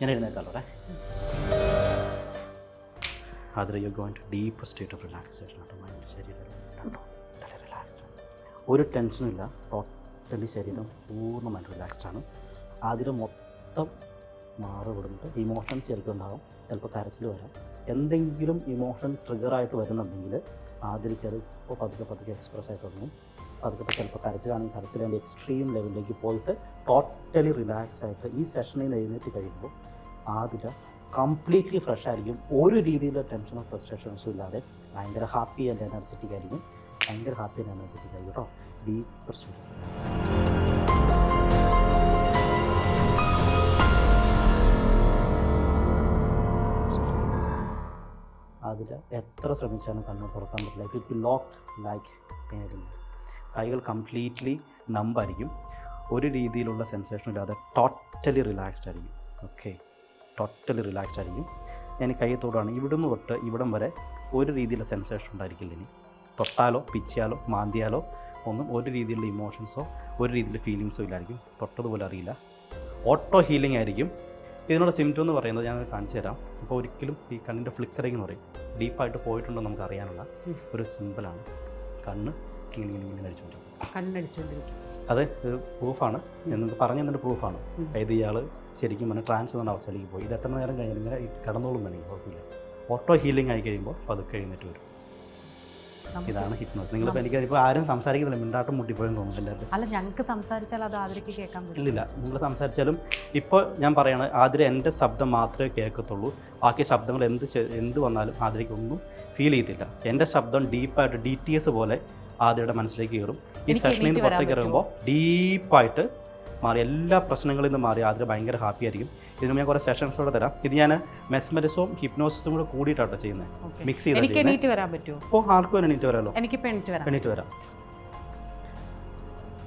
ഞാൻ എഴുന്നേക്കാലോടെ. അതിൽ you going to deeper state of relaxation ആട്ടോ. മൈൻഡ് ശരീരം കണ്ടോ റിലാക്സ്ഡ് ആണ്, ഒരു ടെൻഷനും ഇല്ല. ടോട്ടലി ശരീരം പൂർണ്ണമായിട്ട് റിലാക്സ്ഡ് ആണ്. അതിൽ മൊത്തം മാറിവിടുന്നുണ്ട്. ഇമോഷൻസ് ചിലപ്പോൾ ഉണ്ടാകും, ചിലപ്പോൾ കരച്ചിൽ വരാം. എന്തെങ്കിലും ഇമോഷൻ ട്രിഗറായിട്ട് വരുന്നുണ്ടെങ്കിൽ ആദ്യക്ക് അത് ഇപ്പോൾ പതുക്കെ എക്സ്പ്രസ് ആയിട്ട് തുടങ്ങും. പതുക്കെ ചിലപ്പോൾ കരച്ചിലാണെങ്കിൽ കരച്ചിലിൻ്റെ എക്സ്ട്രീം ലെവലിലേക്ക് പോയിട്ട് ടോട്ടലി റിലാക്സ് ആയിട്ട് ഈ സെഷനിൽ നിന്ന് എഴുന്നേറ്റ് കഴിയുമ്പോൾ ആദ്യം കംപ്ലീറ്റ്ലി ഫ്രഷ് ആയിരിക്കും. ഒരു രീതിയിലുള്ള ടെൻഷനോ ഫ്രസ്ട്രേഷൻസും ഇല്ലാതെ ഭയങ്കര ഹാപ്പി ആൻഡ് എനർജറ്റിക് ആയിരിക്കും. ഭയങ്കര ഹാപ്പി ആൻഡ് എനർജറ്റിക് ആയിരിക്കും കേട്ടോ. Deeper state of relaxation. അതിൽ എത്ര ശ്രമിച്ചാലും കണ്ണ് തുറക്കാൻ പറ്റില്ല. It will lock like anything. കൈകൾ കംപ്ലീറ്റ്ലി നമ്പായിരിക്കും. ഒരു രീതിയിലുള്ള സെൻസേഷൻ ഇല്ലാതെ ടോട്ടലി റിലാക്സ്ഡ് ആയിരിക്കും. ഓക്കെ, ടോട്ടലി റിലാക്സ്ഡ് ആയിരിക്കും. ഞാൻ കൈ തൊടുകയാണ്, ഇവിടുന്ന് തൊട്ട് ഇവിടം വരെ ഒരു രീതിയിലുള്ള സെൻസേഷൻ ഉണ്ടായിരിക്കില്ല. ഇനി തൊട്ടാലോ പിച്ചാലോ മാന്തിയാലോ ഒന്നും ഒരു രീതിയിലുള്ള ഇമോഷൻസോ ഒരു രീതിയിലുള്ള ഫീലിങ്സോ ഇല്ലായിരിക്കും. തൊട്ടതുപോലെ അറിയില്ല. ഓട്ടോ ഹീലിംഗ് ആയിരിക്കും. ഇതിനുള്ള സിംറ്റം എന്ന് പറയുന്നത് ഞാൻ കാണിച്ചു തരാം. അപ്പോൾ ഒരിക്കലും ഈ കണ്ണിൻ്റെ ഫ്ലിക്കറിങ് എന്ന് പറയും, ഡീപ്പായിട്ട് പോയിട്ടുണ്ടോ നമുക്ക് അറിയാനുള്ള ഒരു സിമ്പിളാണ്. കണ്ണ് ഇങ്ങനെ കണ്ണടിച്ചുകൊണ്ടിരിക്കും. അത് പ്രൂഫാണ്, എന്നൊക്കെ പറഞ്ഞു തന്നിട്ട് പ്രൂഫാണ്. അതായത് ഇയാൾ ശരിക്കും പറഞ്ഞാൽ ട്രാൻസ് എന്ന അവസ്ഥയിലേക്ക് പോയി. ഇത് എത്ര നേരം കഴിഞ്ഞാൽ ഇങ്ങനെ കടന്നോളും വേണമെങ്കിൽ കുഴപ്പമില്ല. ഓട്ടോ ഹീലിംഗ് ആയി കഴിയുമ്പോൾ പതുക്കെ എഴുന്നേറ്റ് വരും. ഇതാണ് ഹിപ്നോസിസ്. നിങ്ങളിപ്പോൾ എനിക്കതിപ്പോൾ ആരും സംസാരിക്കുന്നില്ല, മിണ്ടാട്ടം മുട്ടിപ്പോയെന്ന് തോന്നുന്നില്ല. അല്ല, ഞങ്ങൾക്ക് സംസാരിച്ചാൽ അത് ആദ്യക്ക് കേൾക്കാൻ പറ്റില്ല. ഇല്ല, നിങ്ങൾ സംസാരിച്ചാലും ഇപ്പോൾ ഞാൻ പറയണത് ആദ്യം എൻ്റെ ശബ്ദം മാത്രമേ കേൾക്കത്തുള്ളൂ. ബാക്കി ശബ്ദങ്ങൾ എന്ത് വന്നാലും ആദ്യക്കൊന്നും ഫീൽ ചെയ്തില്ല. എൻ്റെ ശബ്ദം ഡീപ്പായിട്ട് DTS പോലെ ആദ്യയുടെ മനസ്സിലേക്ക് കയറും. ഈ സെഷനിൽ നിന്ന് പുറത്തേക്ക് ഇറങ്ങുമ്പോൾ ഡീപ്പായിട്ട് മാറി എല്ലാ പ്രശ്നങ്ങളിൽ നിന്ന് മാറി ആദ്യം ഭയങ്കര ഹാപ്പി ആയിരിക്കും. ഇതിന് ഞാൻ കുറേ സെഷൻസോടെ തരാം. ഇത് ഞാൻ മെസ്മറിസവും ഹിപ്നോസിസും കൂടെ കൂടിയിട്ടാണ് ചെയ്യുന്നത്, മിക്സ് ചെയ്ത്. എനിക്ക് എണീറ്റ് വരാൻ പറ്റുമോ? അപ്പോൾ ആർക്കും എണീറ്റ് വരാമല്ലോ. എനിക്കിപ്പോൾ എണീറ്റ് വരാം.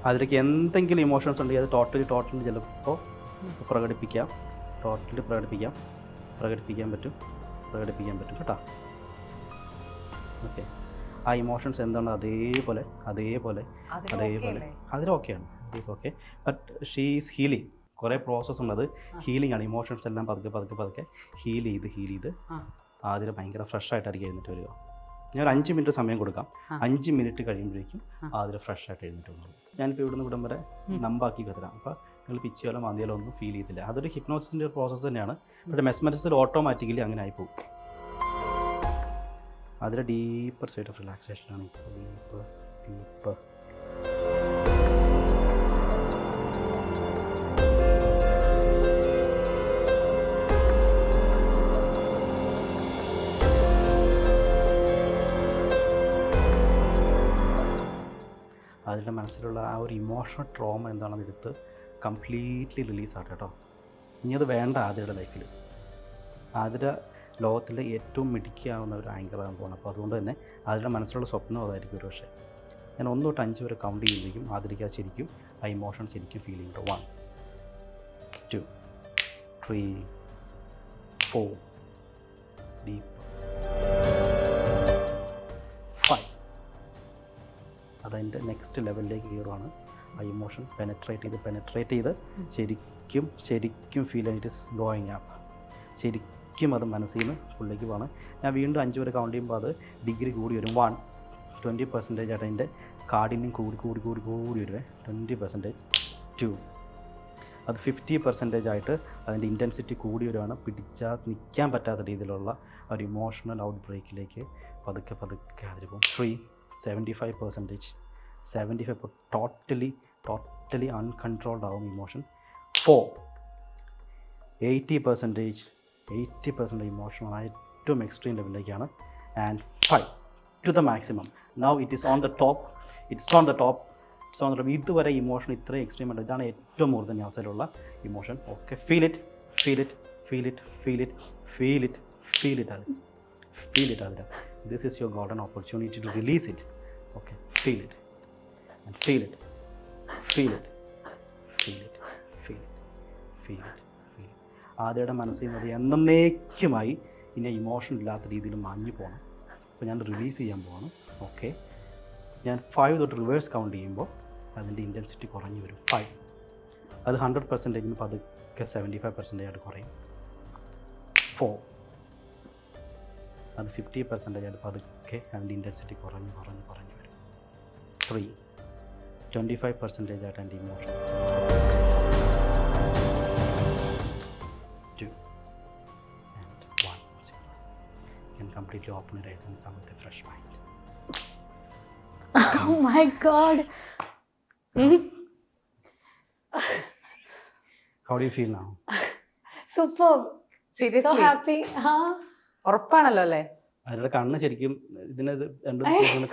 അതിലേക്ക് എന്തെങ്കിലും ഇമോഷൻസ് ഉണ്ടെങ്കിൽ അത് ടോട്ടലി ചിലപ്പോൾ പ്രകടിപ്പിക്കാൻ പറ്റും കേട്ടോ. ഓക്കെ, ആ ഇമോഷൻസ് എന്താണ് അതേപോലെ അതിലൊക്കെയാണ്. Okay, but she is healing. കുറേ പ്രോസസ്സ് ഉണ്ട്, അത് ഹീലിംഗ് ആണ്. ഇമോഷൻസ് എല്ലാം പതുക്കെ ഹീൽ ചെയ്ത് ആദ്യം ഭയങ്കര ഫ്രഷ് ആയിട്ടായിരിക്കും എഴുന്നേറ്റ് വരിക. ഞാൻ ഒരു 5 മിനിറ്റ് സമയം കൊടുക്കാം. 5 മിനിറ്റ് കഴിയുമ്പോഴേക്കും ആദ്യം ഫ്രഷ് ആയിട്ട് എഴുന്നേറ്റ് വന്നു. ഞാനിപ്പോൾ ഇവിടുന്ന് ഇവിടം വരെ നമ്പാക്കി തരാം. അപ്പോൾ നിങ്ങൾ പിച്ചിയാലോ മാന്തിയാലോ ഒന്നും ഫീൽ ചെയ്തില്ല. അതൊരു ഹിപ്നോസിസിൻ്റെ ഒരു പ്രോസസ്സ് തന്നെയാണ്. പക്ഷേ മെസ്മറിസിൽ ഓട്ടോമാറ്റിക്കലി അങ്ങനെ ആയിപ്പോകും. അതിൽ ഡീപ്പർ സ്റ്റേറ്റ് ഓഫ് റിലാക്സേഷൻ ആണ്. ഡീപ്പർ അതിൻ്റെ മനസ്സിലുള്ള ആ ഒരു ഇമോഷണൽ ട്രോമ എന്താണെന്ന് എടുത്ത് കംപ്ലീറ്റ്ലി റിലീസാകട്ടെ കേട്ടോ. ഇനി അത് വേണ്ട ആദ്യയുടെ ലൈഫിൽ. ആദ്യ ലോകത്തിലെ ഏറ്റവും മിടുക്കിയാവുന്ന ഒരു ആങ്കറാണ് പോകുന്നത്. അപ്പോൾ അതുകൊണ്ട് തന്നെ അതിൻ്റെ മനസ്സിലുള്ള സ്വപ്നം അതായിരിക്കും ഒരു പക്ഷേ. ഞാൻ 1 തൊട്ട് 5 വരെ കൗണ്ട് ചെയ്യുമ്പോഴേക്കും ആദ്യക്ക് ശരിക്കും ആ ഇമോഷൻ ശരിക്കും ഫീൽ ചെയ്യുന്നുണ്ട്. 1 2 3 4 ഡീപ്പ് 5. അതതിൻ്റെ നെക്സ്റ്റ് ലെവലിലേക്ക് കയറുവാണ്. ആ ഇമോഷൻ പെനട്രേറ്റ് ചെയ്ത് ശരിക്കും feel it is going up. ശരിക്കും അത് മനസ്സിൽ നിന്ന് ഉള്ളിലേക്ക് പോവാണ്. ഞാൻ വീണ്ടും 5 വരെ കൗണ്ട് ചെയ്യുമ്പോൾ അത് ഡിഗ്രി കൂടി വരും. 1 20% ആയിട്ട് അതിൻ്റെ കാഠിന്യം കൂടി കൂടി കൂടി കൂടി വരുവേ. 20%. 2. അത് 50% ആയിട്ട് അതിൻ്റെ ഇൻറ്റൻസിറ്റി കൂടി വരുവാണ്. പിടിച്ചാൽ നിൽക്കാൻ പറ്റാത്ത രീതിയിലുള്ള ഒരു ഇമോഷണൽ ഔട്ട് ബ്രേക്കിലേക്ക് പതുക്കെ പതുക്കെ അതിൽ പോകും. 3. 75%. 75 ടോട്ടലി അൺകൺട്രോൾഡ് ആവും ഇമോഷൻ. 4. 80% ഇമോഷണൽ ഏറ്റവും എക്സ്ട്രീം ലെവലിലേക്കാണ്. And 5 to the maximum. Now it is on the top. ഇതുവരെ ഇമോഷൻ ഇത്രയും എക്സ്ട്രീം ഉണ്ട്. ഇതാണ് ഏറ്റവും കൂടുതൽ അവസരമുള്ള ഇമോഷൻ. ഓക്കെ, ഫീൽ ഇറ്റ് അതിൽ. This is your golden opportunity to release it. Okay, feel it. ആദ്യയുടെ മനസ്സിൽ നിന്ന് എന്നേക്കുമായി ഇനി ഇമോഷൻ ഇല്ലാത്ത രീതിയിൽ മാഞ്ഞു പോകണം. അപ്പോൾ ഞാൻ റിലീസ് ചെയ്യാൻ പോവാണ്. ഓക്കെ, ഞാൻ 5 തൊട്ട് റിവേഴ്സ് കൗണ്ട് ചെയ്യുമ്പോൾ അതിൻ്റെ ഇൻറ്റൻസിറ്റി കുറഞ്ഞു വരും. 5 അത് 100% പതുക്കെ 75% ആയിട്ട് കുറയും. 4 അത് 50% ആയിട്ട് പതുക്കെ അതിൻ്റെ ഇൻറ്റൻസിറ്റി കുറഞ്ഞു വരും. 3 25% ആയിട്ട് എൻ്റെ emotion. 2 and 1 0. You can completely open your eyes and come with a fresh mind. Oh my god. How do you feel now? Superb. So seriously happy. ഉറപ്പാണല്ലോ അല്ലേ? അതിന്റെ കണ്ണ് ശരിക്കും ഇതിനത്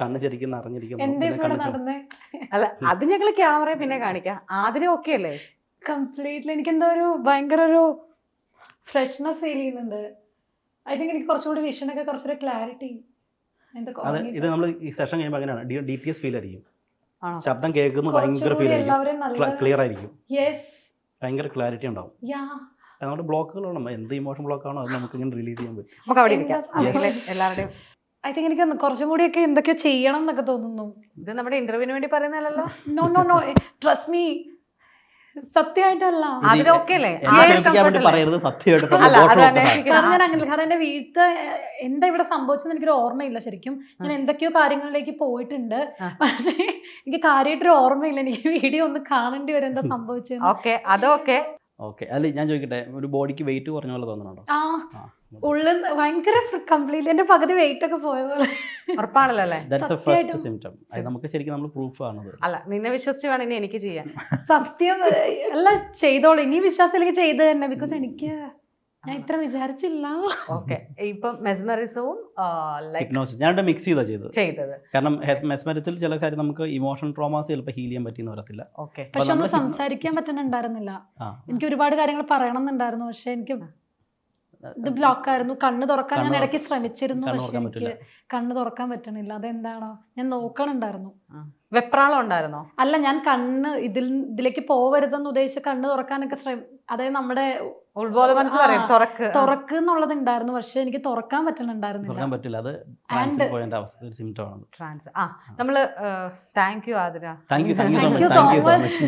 കണ്ണ് ശരിക്കും നിറഞ്ഞിരിക്കുന്നു. എന്താ ഇവിടെ നടന്നേ? അല്ല, അത് ഞങ്ങൾ ക്യാമറ പിന്നെ കാണിക്കാം. ആദ്യം ഓക്കെ അല്ലേ? കംപ്ലീറ്റ്ലി എനിക്ക് എന്തോ ഒരു ഭയങ്കര ഒരു ഫ്രഷ്നെസ് ഫീൽ ചെയ്യുന്നുണ്ട്. ഐ തിങ്ക് എനിക്ക് കുറച്ചുകൂടി വിഷനൊക്കെ കുറച്ചുകൂടി ക്ലാരിറ്റി. അതെ, ഇത് നമ്മൾ ഈ സെഷൻ കഴിയുമ്പോൾ അങ്ങനെയാണ്. DTS ഫീൽ ആയിരിക്കും. ശബ്ദം കേൾക്കുന്നത് ഭയങ്കര ഫീൽ ആയിരിക്കും. ക്ലിയർ ആയിരിക്കും. ഭയങ്കര ക്ലാരിറ്റി ഉണ്ടാവും. നമ്മുടെ ബ്ലോക്കുകളാണ് എന്ത് ഇമോഷൻ ബ്ലോക്കാണോ അത് നമുക്ക് ഇങ്ങനെ റിലീസ് ചെയ്യാൻ പറ്റും. നമുക്ക് അവിടെ ഇരിക്കാം. എല്ലാവരുടെയും ഐ തിങ്ക് എനിക്ക് കുറച്ചും കൂടിയൊക്കെ എന്തൊക്കെയോ ചെയ്യണം എന്നൊക്കെ തോന്നുന്നു. ഇത് നമ്മുടെ ഇന്റർവ്യൂവിന് വേണ്ടി പറയുന്നതല്ലോ. നോ ട്രസ്റ്റ് മീ, സത്യമായിട്ടല്ല. പറയരുത്, സത്യമായിട്ട്. കാരണം ഞാൻ അങ്ങനെ, കാരണം എന്റെ വീട്ടിൽ എന്താ ഇവിടെ സംഭവിച്ചെന്ന് എനിക്കൊരു ഓർമ്മയില്ല. ശരിക്കും ഞാൻ എന്തൊക്കെയോ കാര്യങ്ങളിലേക്ക് പോയിട്ടുണ്ട്, പക്ഷേ എനിക്ക് കാര്യമായിട്ടൊരു ഓർമ്മയില്ല. എനിക്ക് വീഡിയോ ഒന്ന് കാണേണ്ടി വരും എന്താ സംഭവിച്ചത്. ഓക്കെ, അല്ല ഞാൻ ചോദിക്കട്ടെ, ഒരു ബോഡിക്ക് വെയിറ്റ് കുറഞ്ഞ പോലെ തോന്നുന്നുണ്ടോ? ഉള്ളിൽ ഭയങ്കര കംപ്ലീറ്റ്ലി എന്റെ പകുതി വെയിറ്റ് ഒക്കെ പോയ പോലെ. ഉറപ്പാണല്ലോ അല്ലേ? That's a first symptom. നമുക്ക് ശരിക്കും നമ്മൾ പ്രൂഫ് ആണത്. അല്ല, നിന്നെ വിശ്വസിച്ച് വേണം ഇനി എനിക്ക് ചെയ്യാൻ. സത്യം അല്ല, ചെയ്തോളൂ. ഇനി വിശ്വാസത്തിലേക്ക് ചെയ്ത് തന്നെ. ബിക്കോസ് എനിക്ക് ഞാൻ ഇത്ര വിചാരിച്ചില്ല. ഓക്കെ, ഇപ്പം മെസ്മറിസവും ഹിപ്നോസിസ് ഞാൻ മിക്സ് ചെയ്തത്. കാരണം മെസ്മറിത്തിൽ ചില കാര്യം നമുക്ക് ഇമോഷണൽ ട്രോമാസ് ചിലപ്പോൾ ഹീൽ ചെയ്യാൻ പറ്റിയെന്ന് വരത്തില്ല. പക്ഷെ ഒന്നും സംസാരിക്കാൻ പറ്റുന്നുണ്ടായിരുന്നില്ല. എനിക്ക് ഒരുപാട് കാര്യങ്ങൾ പറയണം എന്നുണ്ടായിരുന്നു, പക്ഷെ എനിക്ക് ഇത് ബ്ലോക്കായിരുന്നു. കണ്ണ് തുറക്കാൻ ഞാൻ ഇടയ്ക്ക് ശ്രമിച്ചിരുന്നു, പക്ഷെ എനിക്ക് കണ്ണ് തുറക്കാൻ പറ്റണില്ല. അതെന്താണോ ഞാൻ നോക്കണുണ്ടായിരുന്നു. വെപ്രാളം ഉണ്ടായിരുന്നോ? അല്ല, ഞാൻ കണ്ണ് ഇതിലേക്ക് പോവരുതെന്ന് ഉദ്ദേശിച്ച് കണ്ണ് തുറക്കാനൊക്കെ അതായത് നമ്മുടെ ഉത്ബോധ മനസ്സ് പറയും തുറക്ക് എന്നുള്ളത് ഉണ്ടായിരുന്നു, പക്ഷെ എനിക്ക് തുറക്കാൻ പറ്റുന്നുണ്ടായിരുന്നില്ല. നമ്മള് thank you Athira. Thank you so much.